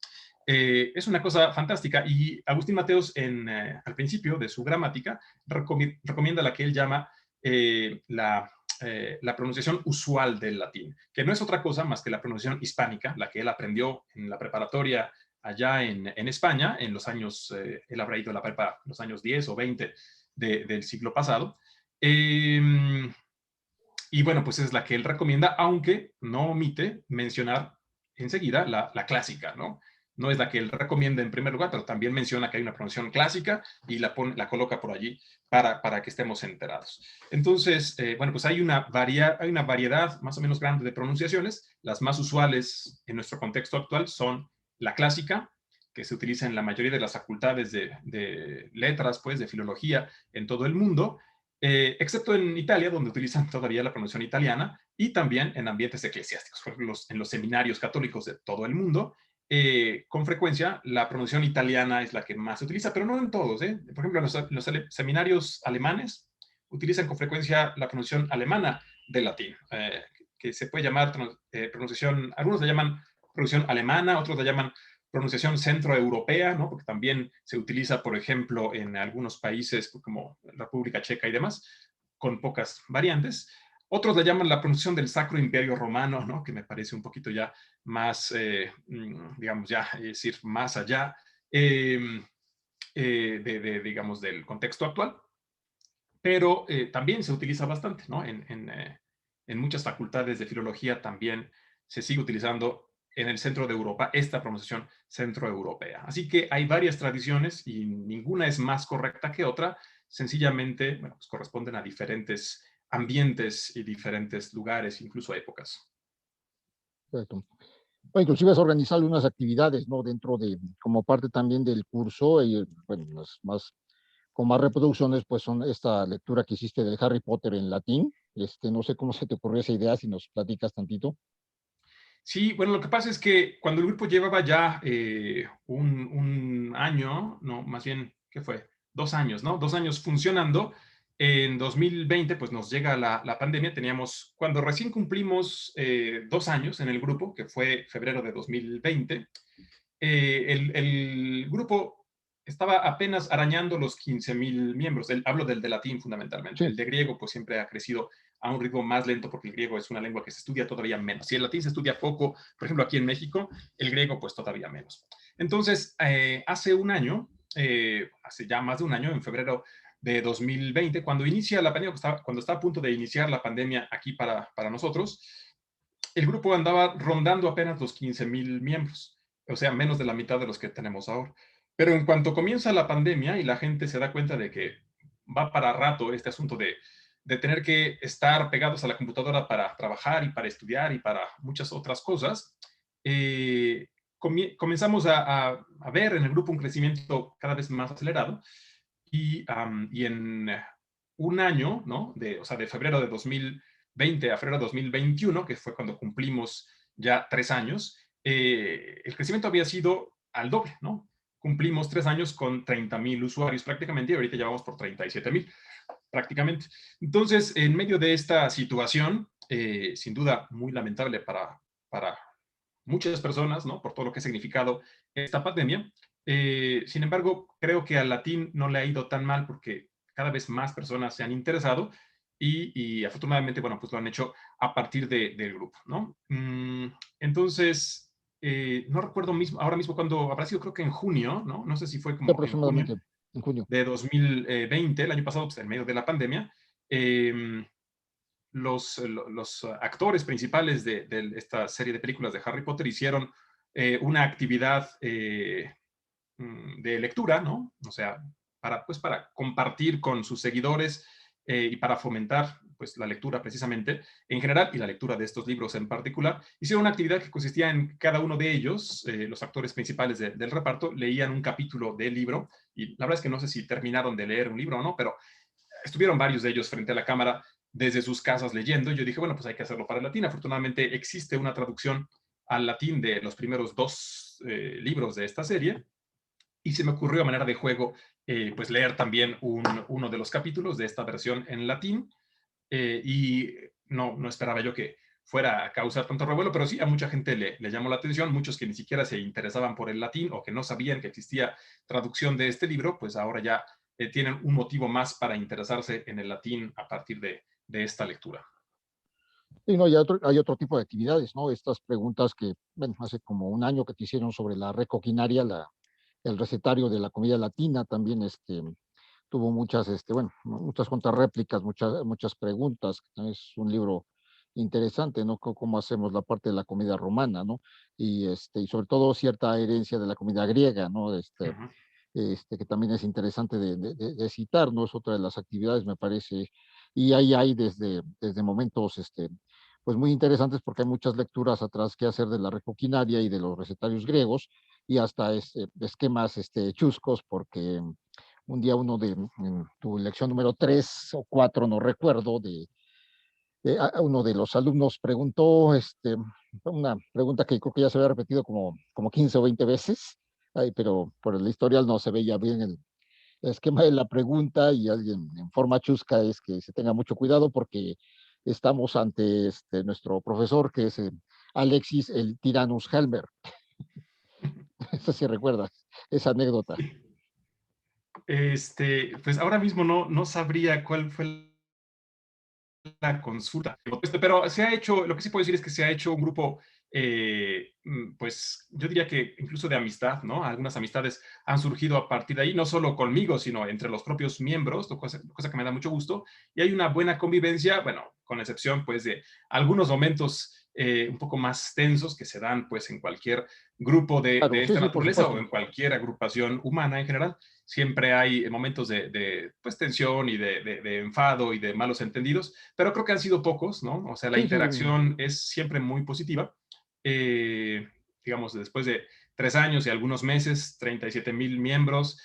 Es una cosa fantástica. Y Agustín Mateos, al principio de su gramática, recomienda la que él llama la pronunciación usual del latín, que no es otra cosa más que la pronunciación hispánica, la que él aprendió en la preparatoria allá en España, en los años, él habrá ido a la prepa en los años 10 o 20 del siglo pasado. Y bueno, pues es la que él recomienda, aunque no omite mencionar enseguida la clásica, ¿no? No es la que él recomienda en primer lugar, pero también menciona que hay una pronunciación clásica y la coloca por allí para que estemos enterados. Entonces, bueno, pues hay una variedad más o menos grande de pronunciaciones. Las más usuales en nuestro contexto actual son la clásica, que se utiliza en la mayoría de las facultades de letras, pues, de filología en todo el mundo, excepto en Italia, donde utilizan todavía la pronunciación italiana, y también en ambientes eclesiásticos, por ejemplo, en los seminarios católicos de todo el mundo. Con frecuencia la pronunciación italiana es la que más se utiliza, pero no en todos. Por ejemplo, en los seminarios alemanes utilizan con frecuencia la pronunciación alemana del latín, que se puede llamar pronunciación, algunos la llaman pronunciación alemana, otros la llaman pronunciación centroeuropea, ¿no? Porque también se utiliza, por ejemplo, en algunos países como la República Checa y demás, con pocas variantes. Otros la llaman la pronunciación del Sacro Imperio Romano, ¿no? Que me parece un poquito ya más, digamos, ya, es decir, más allá digamos, del contexto actual. Pero también se utiliza bastante, ¿no? En muchas facultades de filología también se sigue utilizando en el centro de Europa esta pronunciación centroeuropea. Así que hay varias tradiciones y ninguna es más correcta que otra. Sencillamente, bueno, pues corresponden a diferentes ambientes y diferentes lugares, incluso épocas. Perfecto. O inclusive es organizar unas actividades, ¿no? Dentro de, como parte también del curso, y bueno, las más, con más reproducciones, pues son esta lectura que hiciste del Harry Potter en latín. No sé cómo se te ocurrió esa idea, si nos platicas tantito. Sí, bueno, lo que pasa es que cuando el grupo llevaba ya un año, no, más bien, ¿qué fue? 2 años, ¿no? 2 años funcionando. En 2020, pues nos llega la pandemia. Teníamos, cuando recién cumplimos 2 años en el grupo, que fue febrero de 2020, el grupo estaba apenas arañando los 15,000 miembros. Hablo del de latín fundamentalmente. Sí. El de griego pues siempre ha crecido a un ritmo más lento porque el griego es una lengua que se estudia todavía menos. Si el latín se estudia poco, por ejemplo aquí en México, el griego pues todavía menos. Entonces, hace un año, hace ya más de un año, en febrero de 2020, cuando inicia la pandemia, cuando está a punto de iniciar la pandemia aquí para nosotros, el grupo andaba rondando apenas los 15,000 miembros, o sea, menos de la mitad de los que tenemos ahora. Pero en cuanto comienza la pandemia y la gente se da cuenta de que va para rato este asunto de tener que estar pegados a la computadora para trabajar y para estudiar y para muchas otras cosas, comenzamos a ver en el grupo un crecimiento cada vez más acelerado y en un año, ¿no? O sea, de febrero de 2020 a febrero de 2021, que fue cuando cumplimos ya 3 años, el crecimiento había sido al doble, ¿no? Cumplimos 3 años con 30,000 usuarios prácticamente y ahorita ya vamos por 37,000 prácticamente. Entonces, en medio de esta situación, sin duda muy lamentable para muchas personas, ¿no? Por todo lo que ha significado esta pandemia. Sin embargo, creo que al latín no le ha ido tan mal porque cada vez más personas se han interesado y afortunadamente, bueno, pues lo han hecho a partir del grupo, ¿no? Entonces, no recuerdo ahora mismo cuándo habrá sido, creo que en junio, ¿no? No sé si fue como en junio Aproximadamente en junio. de 2020, el año pasado, pues en medio de la pandemia. Los actores principales de esta serie de películas de Harry Potter hicieron una actividad de lectura, ¿no? O sea, para compartir con sus seguidores y para fomentar pues, la lectura precisamente en general y la lectura de estos libros en particular. Hicieron una actividad que consistía en cada uno de ellos, los actores principales del reparto, leían un capítulo del libro y la verdad es que no sé si terminaron de leer un libro o no, pero estuvieron varios de ellos frente a la cámara desde sus casas leyendo. Yo dije, bueno, pues hay que hacerlo para el latín. Afortunadamente existe una traducción al latín de los primeros 2 libros de esta serie, y se me ocurrió a manera de juego pues leer también uno de los capítulos de esta versión en latín, y no esperaba yo que fuera a causar tanto revuelo, pero sí a mucha gente le llamó la atención, muchos que ni siquiera se interesaban por el latín o que no sabían que existía traducción de este libro, pues ahora ya tienen un motivo más para interesarse en el latín a partir de esta lectura. Y no, hay otro tipo de actividades, ¿no? Estas preguntas que, bueno, hace como un año que te hicieron sobre la recoquinaria, el recetario de la comida latina, también tuvo muchas, bueno, muchas contrarréplicas, muchas preguntas. Es un libro interesante, ¿no? Cómo hacemos la parte de la comida romana, ¿no? Y sobre todo cierta herencia de la comida griega, ¿no? Ujú. Que también es interesante de citar, ¿no? Es otra de las actividades, me parece. Y ahí hay desde momentos, pues muy interesantes porque hay muchas lecturas atrás que hacer de la recoquinaria y de los recetarios griegos y hasta esquemas chuscos porque un día en tu lección número 3 o 4, no recuerdo, uno de los alumnos preguntó una pregunta que creo que ya se había repetido como 15 o 20 veces, pero por el historial no se veía bien el esquema de la pregunta y alguien en forma chusca es que se tenga mucho cuidado porque estamos ante nuestro profesor que es Alexis el Tyrannus Helmer. Eso sí recuerdas, esa anécdota. Pues ahora mismo no sabría cuál fue la consulta, pero se ha hecho, lo que sí puedo decir es que se ha hecho un grupo, pues yo diría que incluso de amistad, ¿no? Algunas amistades han surgido a partir de ahí, no solo conmigo, sino entre los propios miembros, cosa que me da mucho gusto, y hay una buena convivencia, bueno, con excepción pues de algunos momentos un poco más tensos que se dan pues en cualquier grupo Claro, de sí, esta sí, por naturaleza o supuesto. en cualquier agrupación humana en general. Siempre hay momentos de pues, tensión y de enfado y de malos entendidos, pero creo que han sido pocos, ¿no? O sea, la Sí, sí, interacción es siempre muy positiva. Eh, digamos, después de 3 años y algunos meses, 37,000 miembros,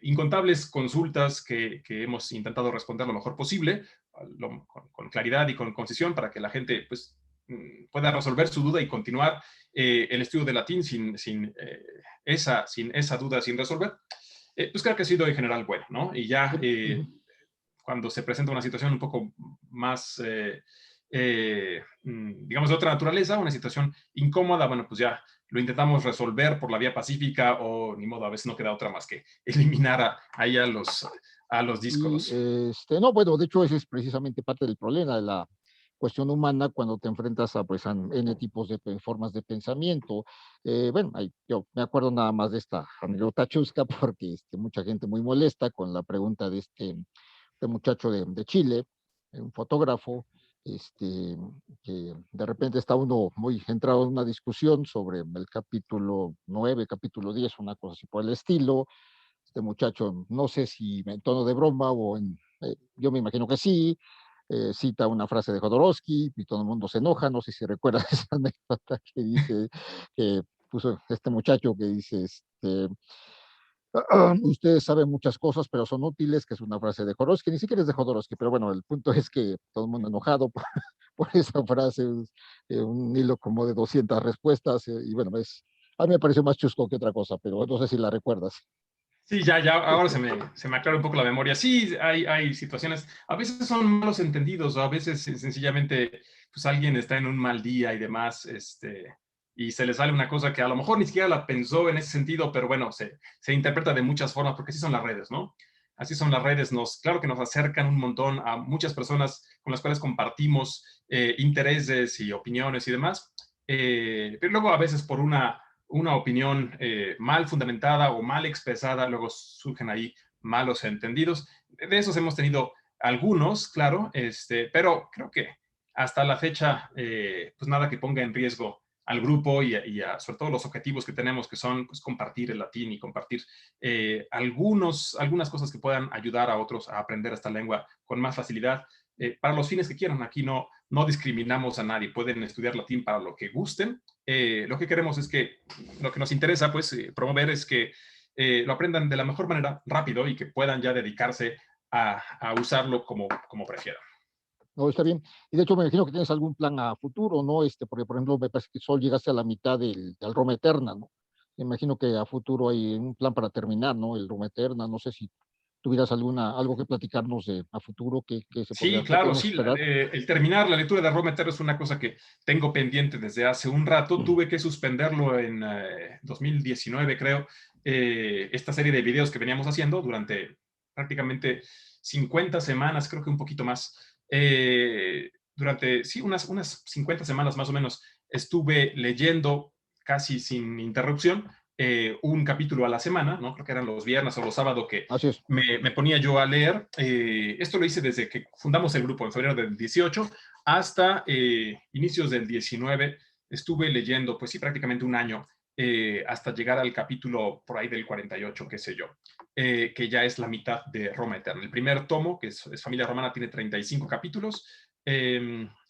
incontables consultas que hemos intentado responder lo mejor posible, con claridad y con concisión para que la gente pues, pueda resolver su duda y continuar el estudio de latín sin esa duda sin resolver. Pues creo que ha sido en general bueno, ¿no? Y ya cuando se presenta una situación un poco más, digamos, de otra naturaleza, una situación incómoda, bueno, pues ya lo intentamos resolver por la vía pacífica o ni modo, a veces no queda otra más que eliminar ahí a los Y díscolos. no, bueno, de hecho ese es precisamente parte del problema de la cuestión humana cuando te enfrentas a pues a N tipos de formas de pensamiento. Bueno, yo me acuerdo nada más de esta anécdota chusca porque mucha gente muy molesta con la pregunta de este muchacho de Chile, un fotógrafo, que de repente está uno muy entrado en una discusión sobre el capítulo 9, capítulo 10, una cosa así por el estilo. Este muchacho, no sé si en tono de broma yo me imagino que sí, cita una frase de Jodorowsky y todo el mundo se enoja, no sé si recuerdas esa anécdota que dice, que puso este muchacho que dice, ustedes saben muchas cosas, pero son útiles, que es una frase de Jodorowsky, ni siquiera es de Jodorowsky, pero bueno, el punto es que todo el mundo enojado por esa frase, un hilo como de 200 respuestas, y bueno, a mí me pareció más chusco que otra cosa, pero no sé si la recuerdas. Sí, ya, ahora se me aclara un poco la memoria. Sí, hay situaciones, a veces son malos entendidos, o a veces sencillamente, pues alguien está en un mal día y demás, y se le sale una cosa que a lo mejor ni siquiera la pensó en ese sentido, pero bueno, se interpreta de muchas formas, porque así son las redes, ¿no? Así son las redes, claro que nos acercan un montón a muchas personas con las cuales compartimos intereses y opiniones y demás, pero luego a veces por una opinión mal fundamentada o mal expresada, luego surgen ahí malos entendidos. De esos hemos tenido algunos, claro, pero creo que hasta la fecha, pues nada que ponga en riesgo al grupo sobre todo los objetivos que tenemos, que son pues, compartir el latín y compartir algunas cosas que puedan ayudar a otros a aprender esta lengua con más facilidad. Para los fines que quieran, aquí no discriminamos a nadie, pueden estudiar latín para lo que gusten. Lo que queremos es que, lo que nos interesa pues promover es que lo aprendan de la mejor manera, rápido, y que puedan ya dedicarse a usarlo como prefieran. No, está bien. Y de hecho me imagino que tienes algún plan a futuro, ¿no? Porque, por ejemplo, me parece que solo llegaste a la mitad del Roma Eterna, ¿no? Me imagino que a futuro hay un plan para terminar, ¿no? El Roma Eterna. No sé si tuvieras algo que platicarnos a futuro que se Sí, qué claro, podemos sí. esperar. El terminar la lectura de Roma Eterna es una cosa que tengo pendiente desde hace un rato. Tuve que suspenderlo en 2019, creo, esta serie de videos que veníamos haciendo durante prácticamente 50 semanas, creo que un poquito más. Durante, sí, unas 50 semanas más o menos, estuve leyendo casi sin interrupción un capítulo a la semana, ¿no? Creo que eran los viernes o los sábados que Así es. me ponía yo a leer. Esto lo hice desde que fundamos el grupo en febrero del 18 hasta inicios del 19. Estuve leyendo, pues sí, prácticamente un año hasta llegar al capítulo por ahí del 48, qué sé yo, que ya es la mitad de Roma Eterna. El primer tomo, que es Familia Romana, tiene 35 capítulos.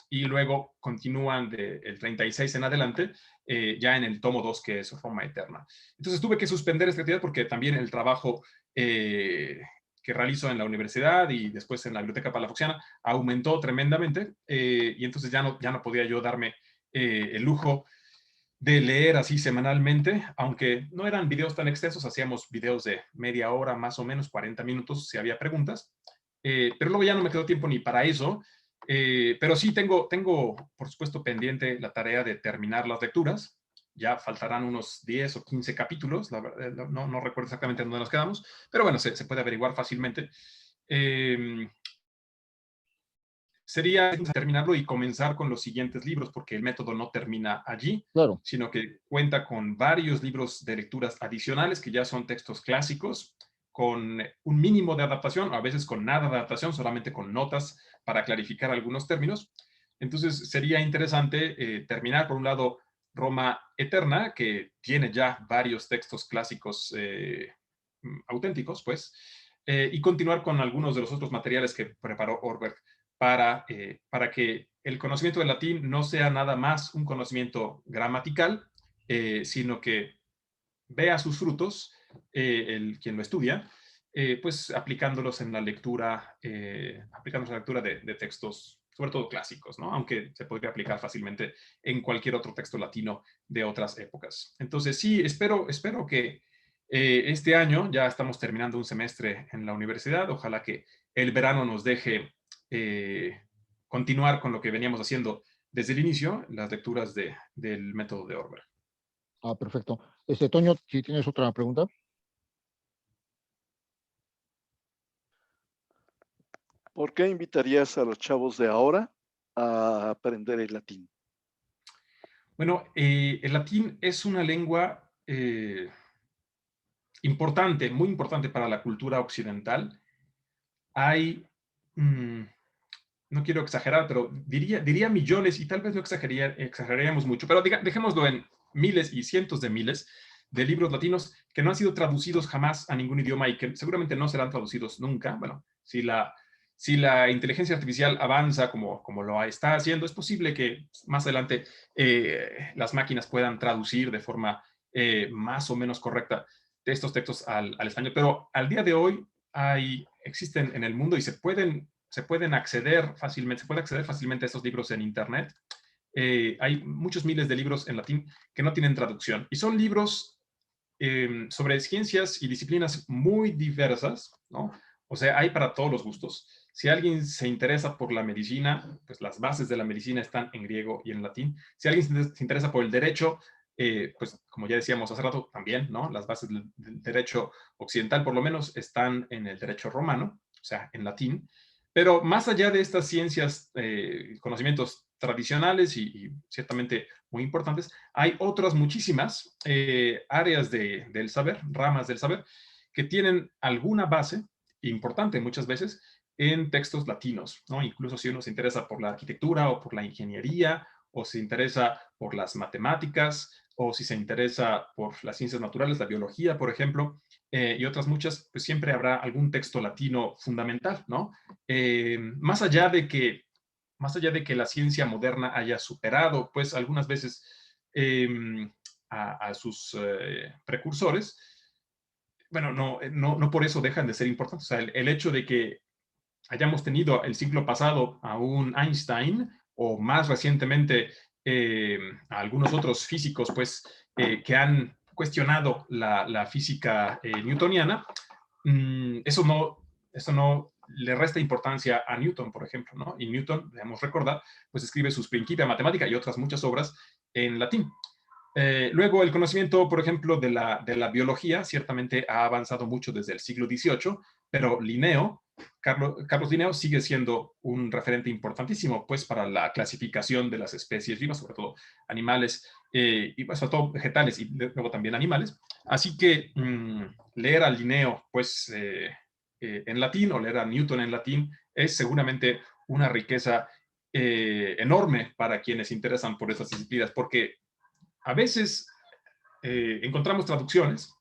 Y luego continúan del 36 en adelante, ya en el tomo 2, que es Roma Eterna. Entonces tuve que suspender esta actividad porque también el trabajo que realizo en la universidad y después en la Biblioteca Palafoxiana aumentó tremendamente, y entonces ya no podía yo darme el lujo de leer así semanalmente, aunque no eran videos tan extensos, hacíamos videos de media hora, más o menos 40 minutos si había preguntas, pero luego ya no me quedó tiempo ni para eso. Pero sí tengo, por supuesto, pendiente la tarea de terminar las lecturas. Ya faltarán unos 10 o 15 capítulos, la verdad, no recuerdo exactamente dónde nos quedamos, pero bueno, se puede averiguar fácilmente. Eh, Sería terminarlo y comenzar con los siguientes libros, porque el método no termina allí, Claro. sino que cuenta con varios libros de lecturas adicionales, que ya son textos clásicos, con un mínimo de adaptación, a veces con nada de adaptación, solamente con notas para clarificar algunos términos. Entonces sería interesante terminar, por un lado, Roma Eterna, que tiene ya varios textos clásicos auténticos, pues, y continuar con algunos de los otros materiales que preparó Orberg para que el conocimiento del latín no sea nada más un conocimiento gramatical, sino que vea sus frutos, quien lo estudia, pues aplicándolos en la lectura de textos, sobre todo clásicos, ¿no? Aunque se podría aplicar fácilmente en cualquier otro texto latino de otras épocas. Entonces, sí, espero que este año, ya estamos terminando un semestre en la universidad, ojalá que el verano nos deje continuar con lo que veníamos haciendo desde el inicio, las lecturas del método de Orwell. Ah, perfecto. Toño, si tienes otra pregunta. ¿Por qué invitarías a los chavos de ahora a aprender el latín? Bueno, el latín es una lengua importante, muy importante para la cultura occidental. Hay, no quiero exagerar, pero diría millones, y tal vez no exageraríamos mucho, pero dejémoslo en miles y cientos de miles de libros latinos que no han sido traducidos jamás a ningún idioma y que seguramente no serán traducidos nunca. Bueno, si la inteligencia artificial avanza como lo está haciendo, es posible que más adelante las máquinas puedan traducir de forma más o menos correcta de estos textos al español. Pero al día de hoy existen en el mundo y se puede acceder fácilmente a estos libros en Internet. Hay muchos miles de libros en latín que no tienen traducción y son libros sobre ciencias y disciplinas muy diversas, ¿no? O sea, hay para todos los gustos. Si alguien se interesa por la medicina, pues las bases de la medicina están en griego y en latín. Si alguien se interesa por el derecho, pues como ya decíamos hace rato, también, ¿no? Las bases del derecho occidental, por lo menos, están en el derecho romano, o sea, en latín. Pero más allá de estas ciencias, conocimientos tradicionales y ciertamente muy importantes, hay otras muchísimas áreas del saber, ramas del saber, que tienen alguna base importante muchas veces en textos latinos, ¿no? Incluso si uno se interesa por la arquitectura o por la ingeniería, o se interesa por las matemáticas, o si se interesa por las ciencias naturales, la biología, por ejemplo, y otras muchas, pues siempre habrá algún texto latino fundamental, ¿no? Más allá de que la ciencia moderna haya superado, pues algunas veces eh, a sus precursores, bueno, no por eso dejan de ser importantes. O sea, el hecho de que hayamos tenido el siglo pasado a un Einstein o más recientemente a algunos otros físicos pues, que han cuestionado la física newtoniana, eso no le resta importancia a Newton, por ejemplo, ¿no? Y Newton, debemos recordar, pues escribe sus Principia Mathematica y otras muchas obras en latín. Luego, el conocimiento, por ejemplo, de la biología ciertamente ha avanzado mucho desde el siglo XVIII, pero Carlos Linneo sigue siendo un referente importantísimo, pues, para la clasificación de las especies vivas, sobre todo animales, y pues, sobre todo vegetales y luego también animales. Así que leer a Linneo, pues, en latín o leer a Newton en latín es seguramente una riqueza enorme para quienes se interesan por esas disciplinas, porque a veces encontramos traducciones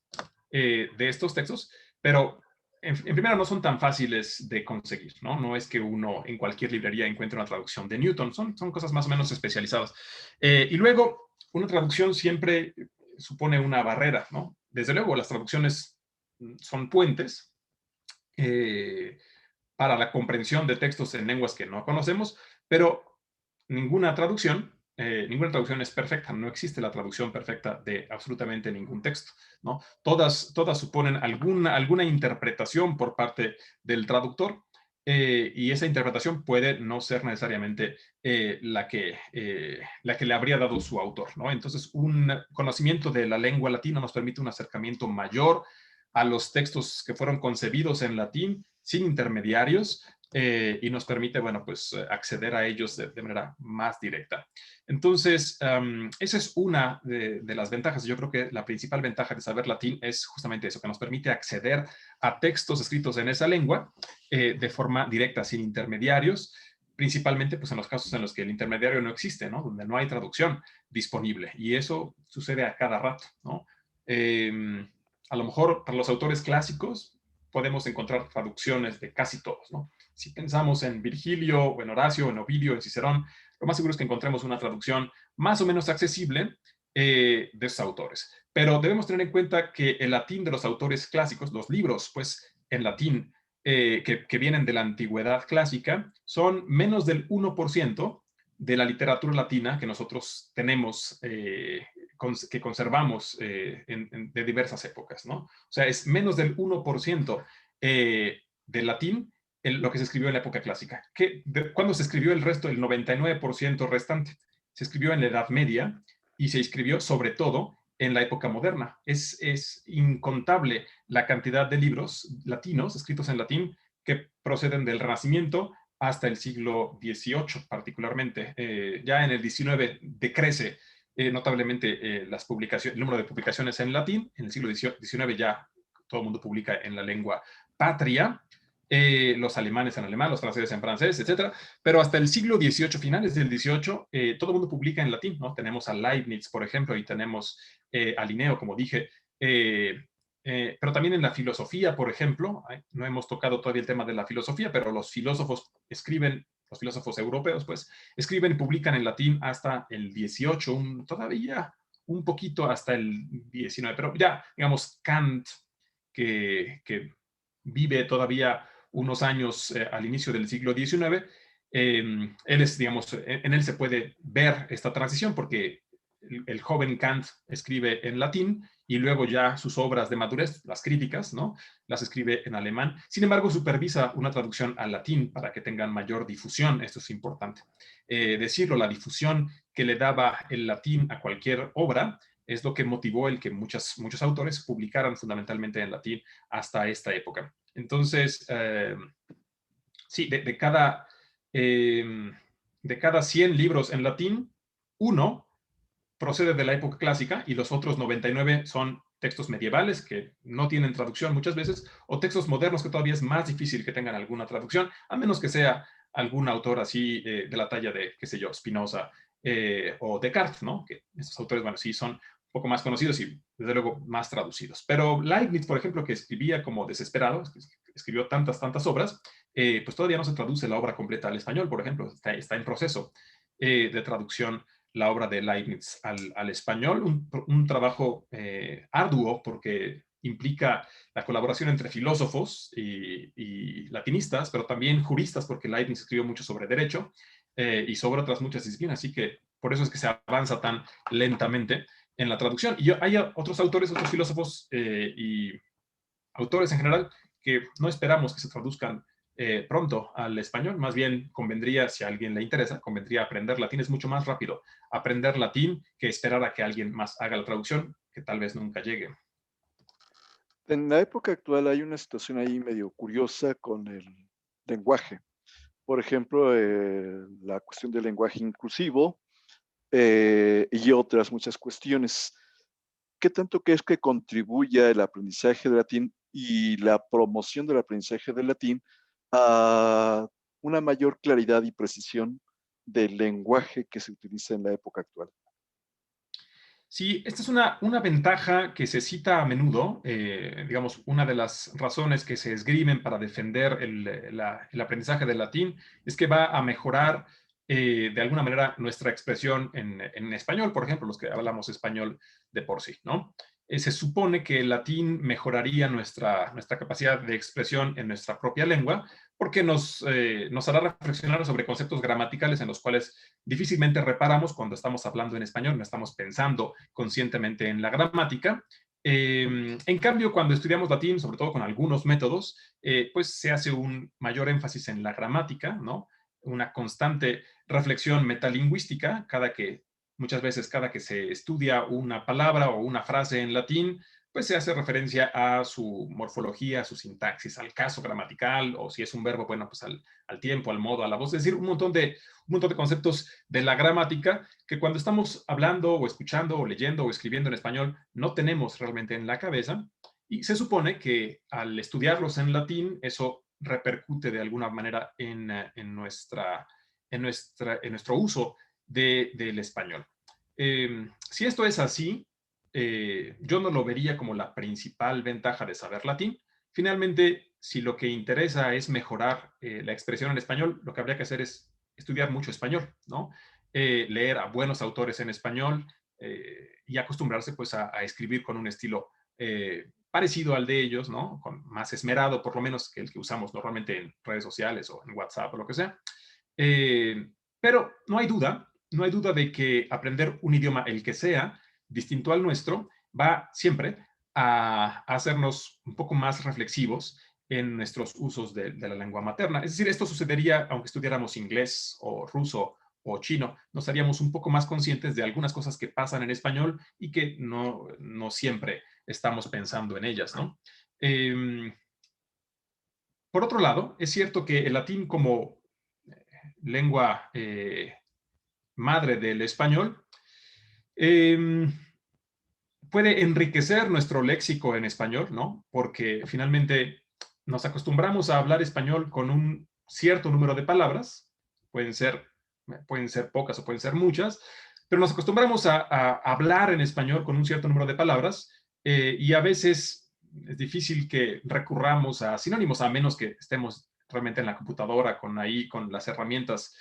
de estos textos, pero en primera no son tan fáciles de conseguir, ¿no? No es que uno en cualquier librería encuentre una traducción de Newton, son cosas más o menos especializadas. Y luego, una traducción siempre supone una barrera, ¿no? Desde luego, las traducciones son puentes para la comprensión de textos en lenguas que no conocemos, pero ninguna traducción es perfecta, no existe la traducción perfecta de absolutamente ningún texto, ¿no? Todas suponen alguna interpretación por parte del traductor, y esa interpretación puede no ser necesariamente la que le habría dado su autor, ¿no? Entonces, un conocimiento de la lengua latina nos permite un acercamiento mayor a los textos que fueron concebidos en latín, sin intermediarios, y nos permite, bueno, pues acceder a ellos de manera más directa. Entonces, esa es una de las ventajas. Yo creo que la principal ventaja de saber latín es justamente eso, que nos permite acceder a textos escritos en esa lengua de forma directa, sin intermediarios, principalmente pues en los casos en los que el intermediario no existe, ¿no? Donde no hay traducción disponible. Y eso sucede a cada rato, ¿no? A lo mejor para los autores clásicos podemos encontrar traducciones de casi todos, ¿no? Si pensamos en Virgilio, o en Horacio, en Ovidio, en Cicerón, lo más seguro es que encontremos una traducción más o menos accesible de esos autores. Pero debemos tener en cuenta que el latín de los autores clásicos, los libros, pues, en latín, que vienen de la antigüedad clásica, son menos del 1% de la literatura latina que nosotros tenemos, que conservamos de diversas épocas, ¿no? O sea, es menos del 1% del latín lo que se escribió en la época clásica. ¿Cuándo se escribió el resto, el 99% restante? Se escribió en la Edad Media y se escribió sobre todo en la época moderna. Es incontable la cantidad de libros latinos escritos en latín que proceden del Renacimiento hasta el siglo XVIII particularmente. Ya en el XIX decrece notablemente el número de publicaciones en latín. En el siglo XIX ya todo el mundo publica en la lengua patria. Los alemanes en alemán, los franceses en francés, etcétera. Pero hasta el siglo XVIII, finales del XVIII, todo el mundo publica en latín, ¿no? Tenemos a Leibniz, por ejemplo, y tenemos a Linneo, como dije, pero también en la filosofía, por ejemplo, no hemos tocado todavía el tema de la filosofía, pero los filósofos europeos, pues, escriben y publican en latín hasta el XVIII, todavía un poquito hasta el XIX, pero ya, digamos, Kant, que vive todavía unos años al inicio del siglo XIX, él es, digamos, en él se puede ver esta transición porque el joven Kant escribe en latín y luego ya sus obras de madurez, las críticas, ¿no? Las escribe en alemán. Sin embargo, supervisa una traducción al latín para que tengan mayor difusión. Esto es importante. Decirlo, la difusión que le daba el latín a cualquier obra es lo que motivó el que muchos autores publicaran fundamentalmente en latín hasta esta época. Entonces, sí, de cada 100 libros en latín, uno procede de la época clásica y los otros 99 son textos medievales que no tienen traducción muchas veces, o textos modernos que todavía es más difícil que tengan alguna traducción, a menos que sea algún autor así de la talla de, qué sé yo, Spinoza o Descartes, ¿no? Que estos autores, bueno, sí son un poco más conocidos y desde luego más traducidos. Pero Leibniz, por ejemplo, que escribía como desesperado, escribió tantas obras, pues todavía no se traduce la obra completa al español, por ejemplo, está en proceso de traducción la obra de Leibniz al español, un trabajo arduo porque implica la colaboración entre filósofos y latinistas, pero también juristas, porque Leibniz escribió mucho sobre derecho y sobre otras muchas disciplinas, así que por eso es que se avanza tan lentamente en la traducción. Y hay otros autores, otros filósofos y autores en general que no esperamos que se traduzcan pronto al español, más bien convendría, si a alguien le interesa, convendría aprender latín. Es mucho más rápido aprender latín que esperar a que alguien más haga la traducción, que tal vez nunca llegue. En la época actual hay una situación ahí medio curiosa con el lenguaje. Por ejemplo, la cuestión del lenguaje inclusivo y otras muchas cuestiones. ¿Qué tanto crees que contribuya el aprendizaje de latín y la promoción del aprendizaje del latín a una mayor claridad y precisión del lenguaje que se utiliza en la época actual? Sí, esta es una ventaja que se cita a menudo, digamos, una de las razones que se esgrimen para defender el aprendizaje del latín es que va a mejorar de alguna manera nuestra expresión en español, por ejemplo, los que hablamos español de por sí, ¿no? Se supone que el latín mejoraría nuestra capacidad de expresión en nuestra propia lengua porque nos hará reflexionar sobre conceptos gramaticales en los cuales difícilmente reparamos cuando estamos hablando en español, no estamos pensando conscientemente en la gramática. En cambio, cuando estudiamos latín, sobre todo con algunos métodos, pues se hace un mayor énfasis en la gramática, ¿no? Una constante reflexión metalingüística, muchas veces cada que se estudia una palabra o una frase en latín, pues se hace referencia a su morfología, a su sintaxis, al caso gramatical, o si es un verbo, bueno, pues al tiempo, al modo, a la voz, es decir, un montón de conceptos de la gramática que cuando estamos hablando o escuchando o leyendo o escribiendo en español no tenemos realmente en la cabeza, y se supone que al estudiarlos en latín eso repercute de alguna manera en nuestro uso del español. Si esto es así, yo no lo vería como la principal ventaja de saber latín. Finalmente, si lo que interesa es mejorar la expresión en español, lo que habría que hacer es estudiar mucho español, ¿no? Leer a buenos autores en español y acostumbrarse pues a escribir con un estilo parecido al de ellos, ¿no? Más esmerado, por lo menos, que el que usamos normalmente en redes sociales o en WhatsApp o lo que sea. Pero no hay duda de que aprender un idioma, el que sea, distinto al nuestro, va siempre a hacernos un poco más reflexivos en nuestros usos de la lengua materna. Es decir, esto sucedería aunque estudiáramos inglés o ruso o chino, nos haríamos un poco más conscientes de algunas cosas que pasan en español y que no siempre estamos pensando en ellas, ¿no? Por otro lado, es cierto que el latín como lengua madre del español puede enriquecer nuestro léxico en español, ¿no? Porque finalmente nos acostumbramos a hablar español con un cierto número de palabras, pueden ser pocas o pueden ser muchas, pero nos acostumbramos a hablar en español con un cierto número de palabras y a veces es difícil que recurramos a sinónimos, a menos que estemos realmente en la computadora con las herramientas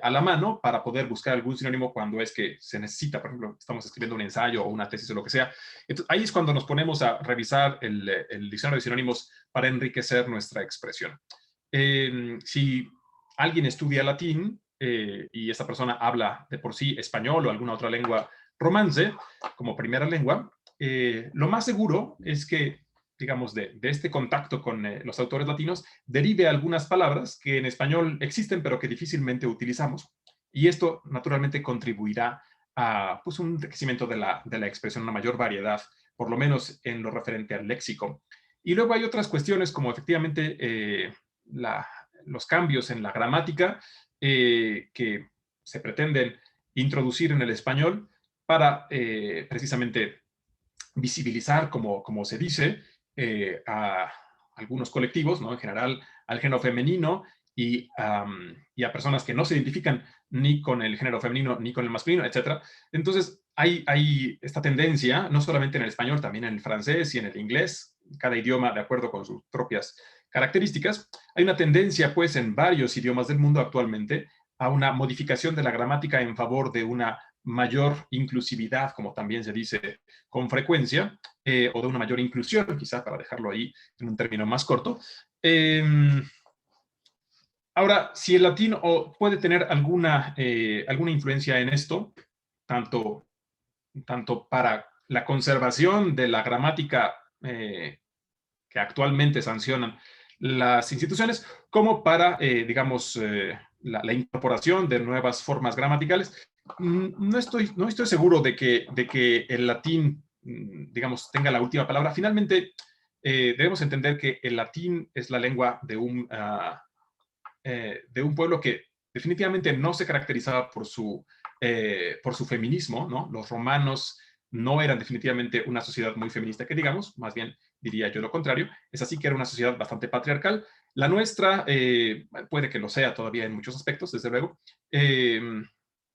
a la mano para poder buscar algún sinónimo cuando es que se necesita. Por ejemplo, estamos escribiendo un ensayo o una tesis o lo que sea. Entonces, ahí es cuando nos ponemos a revisar el diccionario de sinónimos para enriquecer nuestra expresión. Si alguien estudia latín y esa persona habla de por sí español o alguna otra lengua romance como primera lengua, lo más seguro es que, digamos, de este contacto con los autores latinos, derive algunas palabras que en español existen, pero que difícilmente utilizamos. Y esto, naturalmente, contribuirá a pues, un enriquecimiento de la expresión, una mayor variedad, por lo menos en lo referente al léxico. Y luego hay otras cuestiones, como efectivamente los cambios en la gramática que se pretenden introducir en el español para precisamente visibilizar, como se dice, a algunos colectivos, ¿no? En general al género femenino y a personas que no se identifican ni con el género femenino ni con el masculino, etc. Entonces, hay esta tendencia, no solamente en el español, también en el francés y en el inglés, cada idioma de acuerdo con sus propias características. Hay una tendencia, pues, en varios idiomas del mundo actualmente a una modificación de la gramática en favor de una mayor inclusividad, como también se dice con frecuencia, o de una mayor inclusión, quizás para dejarlo ahí en un término más corto. Ahora, si el latín puede tener alguna influencia en esto, tanto para la conservación de la gramática que actualmente sancionan las instituciones, como para, digamos, la incorporación de nuevas formas gramaticales. No estoy seguro de que el latín, digamos, tenga la última palabra. Finalmente, debemos entender que el latín es la lengua de un pueblo que definitivamente no se caracterizaba por su feminismo, ¿no? Los romanos no eran definitivamente una sociedad muy feminista, que digamos, más bien diría yo lo contrario. Es así que era una sociedad bastante patriarcal. La nuestra puede que lo sea todavía en muchos aspectos, desde luego,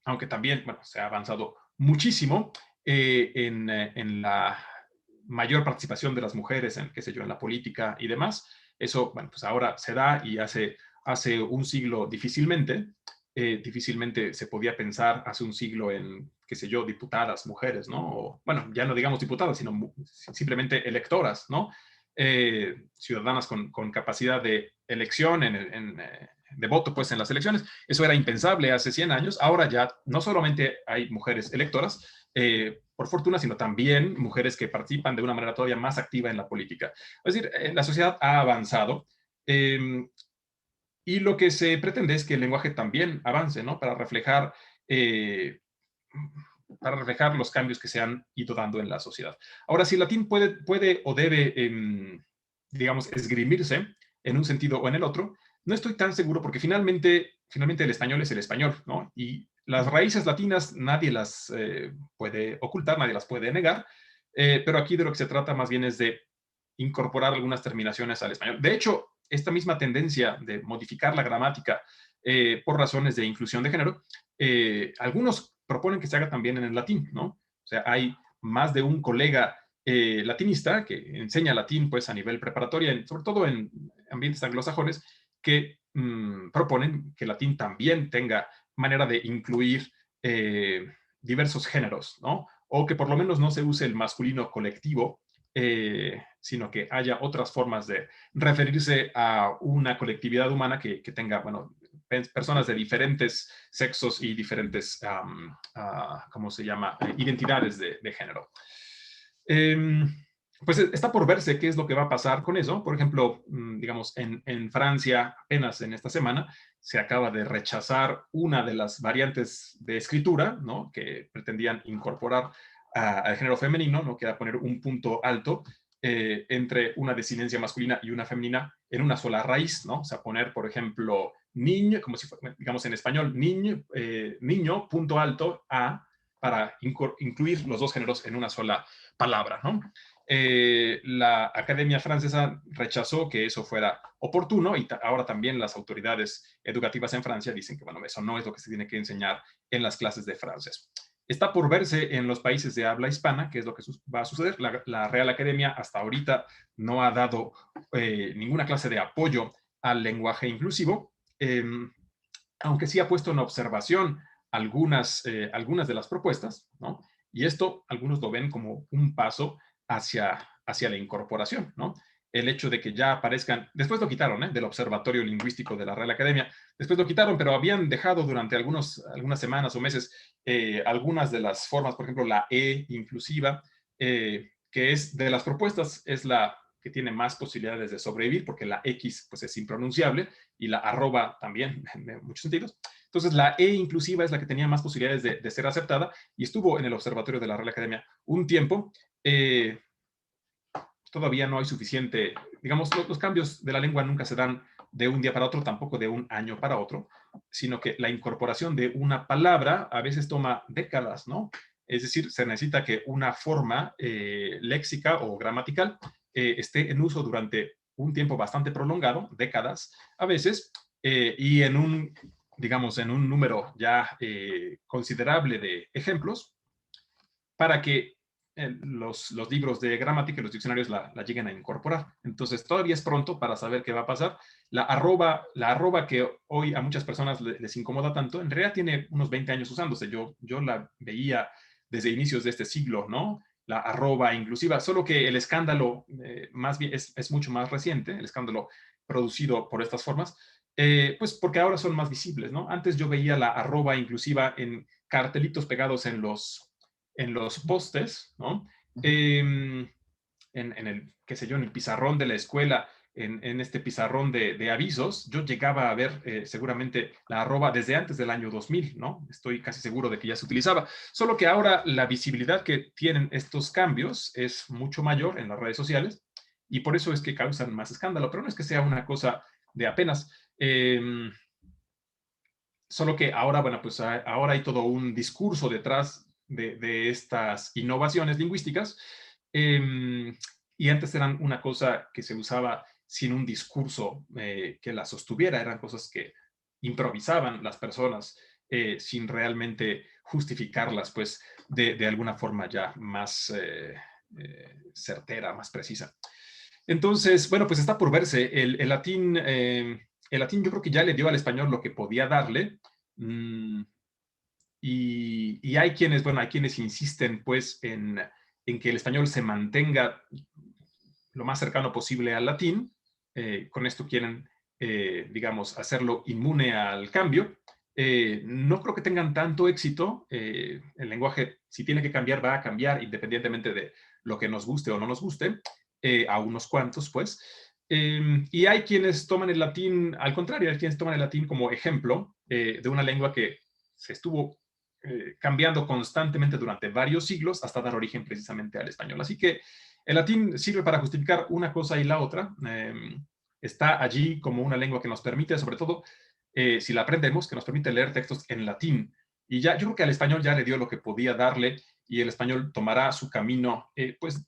aunque también, bueno, se ha avanzado muchísimo en la mayor participación de las mujeres en, qué sé yo, en la política y demás. Eso, bueno, pues ahora se da y hace un siglo difícilmente se podía pensar hace un siglo en, qué sé yo, diputadas, mujeres, ¿no? O, bueno, ya no digamos diputadas, sino simplemente electoras, ¿no? Ciudadanas con capacidad de elección, de voto, pues, en las elecciones. Eso era impensable hace 100 años. Ahora ya no solamente hay mujeres electoras, por fortuna, sino también mujeres que participan de una manera todavía más activa en la política. Es decir, la sociedad ha avanzado. Y lo que se pretende es que el lenguaje también avance, ¿no? Para reflejar los cambios que se han ido dando en la sociedad. Ahora, si el latín puede o debe, digamos, esgrimirse en un sentido o en el otro, no estoy tan seguro porque finalmente el español es el español, ¿no? Y las raíces latinas nadie las puede ocultar, nadie las puede negar, pero aquí de lo que se trata más bien es de incorporar algunas terminaciones al español. De hecho, esta misma tendencia de modificar la gramática por razones de inclusión de género, algunos proponen que se haga también en el latín, ¿no? O sea, hay más de un colega latinista que enseña latín, pues, a nivel preparatoria, sobre todo en ambientes anglosajones, que proponen que el latín también tenga manera de incluir diversos géneros, ¿no? O que por lo menos no se use el masculino colectivo, sino que haya otras formas de referirse a una colectividad humana que tenga, bueno, personas de diferentes sexos y diferentes, ¿cómo se llama?, identidades de género. Pues está por verse qué es lo que va a pasar con eso. Por ejemplo, digamos, en Francia, apenas en esta semana, se acaba de rechazar una de las variantes de escritura, ¿no?, que pretendían incorporar al género femenino, ¿no?, que era poner un punto alto entre una desinencia masculina y una femenina en una sola raíz, ¿no? O sea, poner, por ejemplo, niño, como si fuera, digamos en español, niño, punto alto, a, para incluir los dos géneros en una sola palabra, ¿no? La Academia Francesa rechazó que eso fuera oportuno y ahora también las autoridades educativas en Francia dicen que, bueno, eso no es lo que se tiene que enseñar en las clases de francés. Está por verse en los países de habla hispana qué es lo que va a suceder. La Real Academia hasta ahorita no ha dado ninguna clase de apoyo al lenguaje inclusivo, aunque sí ha puesto en observación algunas de las propuestas, ¿no? Y esto algunos lo ven como un paso hacia la incorporación, ¿no? El hecho de que ya aparezcan, después lo quitaron, del Observatorio Lingüístico de la Real Academia, después lo quitaron, pero habían dejado durante algunas semanas o meses algunas de las formas, por ejemplo, la E inclusiva, que es de las propuestas, es la que tiene más posibilidades de sobrevivir, porque la X pues es impronunciable y la arroba también, en muchos sentidos. Entonces, la E inclusiva es la que tenía más posibilidades de ser aceptada y estuvo en el Observatorio de la Real Academia un tiempo. Todavía no hay suficiente, digamos, los cambios de la lengua nunca se dan de un día para otro, tampoco de un año para otro, sino que la incorporación de una palabra a veces toma décadas, ¿no? Es decir, se necesita que una forma léxica o gramatical esté en uso durante un tiempo bastante prolongado, décadas a veces, y en un, digamos, en un número ya considerable de ejemplos, para que los libros de gramática y los diccionarios la lleguen a incorporar. Entonces, todavía es pronto para saber qué va a pasar. La arroba que hoy a muchas personas les incomoda tanto, en realidad tiene unos 20 años usándose. Yo la veía desde inicios de este siglo, ¿no? La arroba inclusiva, solo que el escándalo más bien es mucho más reciente, el escándalo producido por estas formas, pues porque ahora son más visibles, ¿no? Antes yo veía la arroba inclusiva en cartelitos pegados en los postes, ¿no? En el, qué sé yo, en el pizarrón de la escuela, en este pizarrón de avisos, yo llegaba a ver seguramente la arroba desde antes del año 2000, ¿no? Estoy casi seguro de que ya se utilizaba. Solo que ahora la visibilidad que tienen estos cambios es mucho mayor en las redes sociales y por eso es que causan más escándalo, pero no es que sea una cosa de apenas. Solo que ahora, bueno, pues ahora hay todo un discurso detrás de estas innovaciones lingüísticas, y antes eran una cosa que se usaba sin un discurso que la sostuviera, eran cosas que improvisaban las personas sin realmente justificarlas, pues de alguna forma ya más certera, más precisa. Entonces, bueno, pues está por verse. El latín yo creo que ya le dio al español lo que podía darle. Y hay quienes, bueno, hay quienes insisten pues en que el español se mantenga lo más cercano posible al latín. Con esto quieren, digamos, hacerlo inmune al cambio. No creo que tengan tanto éxito. El lenguaje, si tiene que cambiar, va a cambiar independientemente de lo que nos guste o no nos guste, a unos cuantos, pues. Y hay quienes toman el latín, al contrario, hay quienes toman el latín como ejemplo de una lengua que se estuvo cambiando constantemente durante varios siglos hasta dar origen precisamente al español. Así que el latín sirve para justificar una cosa y la otra. Está allí como una lengua que nos permite, sobre todo, si la aprendemos, que nos permite leer textos en latín. Y ya, yo creo que al español ya le dio lo que podía darle y el español tomará su camino, pues,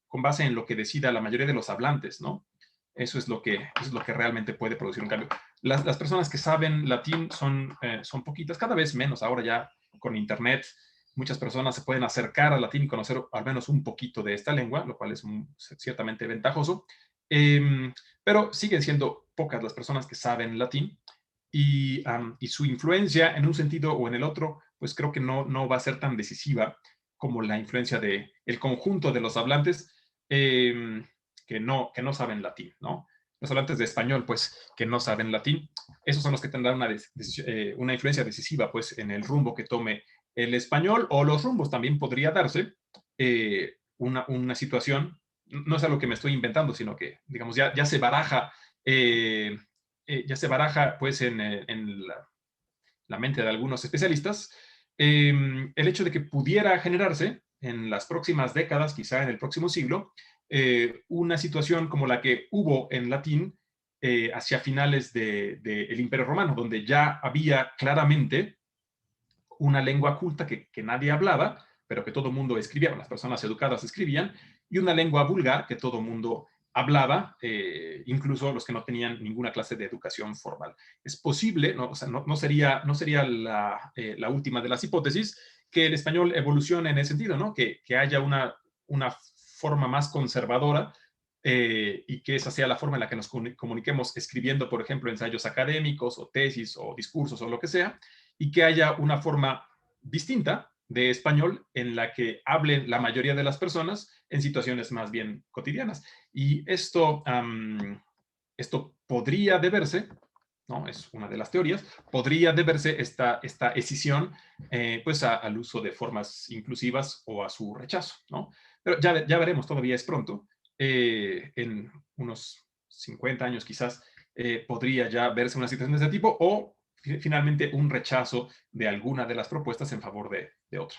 con base en lo que decida la mayoría de los hablantes, ¿no? Eso es lo que realmente puede producir un cambio. Las personas que saben latín son poquitas, cada vez menos. Ahora ya con internet, muchas personas se pueden acercar al latín y conocer al menos un poquito de esta lengua, lo cual es ciertamente ventajoso. Pero siguen siendo pocas las personas que saben latín y su influencia en un sentido o en el otro, pues creo que no va a ser tan decisiva como la influencia del conjunto de los hablantes que no saben latín, ¿no? Los hablantes de español, pues, que no saben latín, esos son los que tendrán una influencia decisiva, pues, en el rumbo que tome el español, o los rumbos también podría darse una situación, no es algo que me estoy inventando, sino que, digamos, ya se baraja, pues, en la mente de algunos especialistas, el hecho de que pudiera generarse en las próximas décadas, quizá en el próximo siglo, una situación como la que hubo en latín hacia finales del Imperio Romano, donde ya había claramente una lengua culta que nadie hablaba, pero que todo el mundo escribía, las personas educadas escribían, y una lengua vulgar que todo el mundo hablaba, incluso los que no tenían ninguna clase de educación formal. Es posible, ¿no? O sea, no sería la última de las hipótesis, que el español evolucione en ese sentido, ¿no? Que haya una forma más conservadora y que esa sea la forma en la que nos comuniquemos escribiendo, por ejemplo, ensayos académicos o tesis o discursos o lo que sea, y que haya una forma distinta de español en la que hablen la mayoría de las personas en situaciones más bien cotidianas. Y esto podría deberse, ¿no? Es una de las teorías, podría deberse esta escisión pues al uso de formas inclusivas o a su rechazo, ¿no? Pero ya veremos, todavía es pronto. En unos 50 años quizás podría ya verse una situación de ese tipo o finalmente un rechazo de alguna de las propuestas en favor de otra.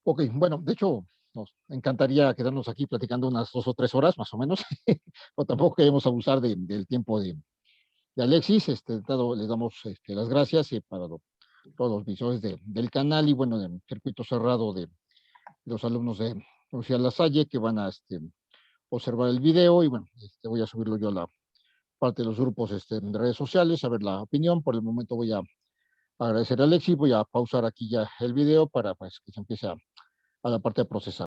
Ok, bueno, de hecho, nos encantaría quedarnos aquí platicando unas 2 o 3 horas, más o menos, o tampoco queremos abusar del tiempo de Alexis. Le damos las gracias para todos los visores del canal y, bueno, del circuito cerrado de los alumnos de Universidad La Salle que van a observar el video y, bueno, voy a subirlo yo a la parte de los grupos de redes sociales, a ver la opinión. Por el momento voy a agradecer a Alexis. Voy a pausar aquí ya el video para pues, que se empiece a la parte de procesar.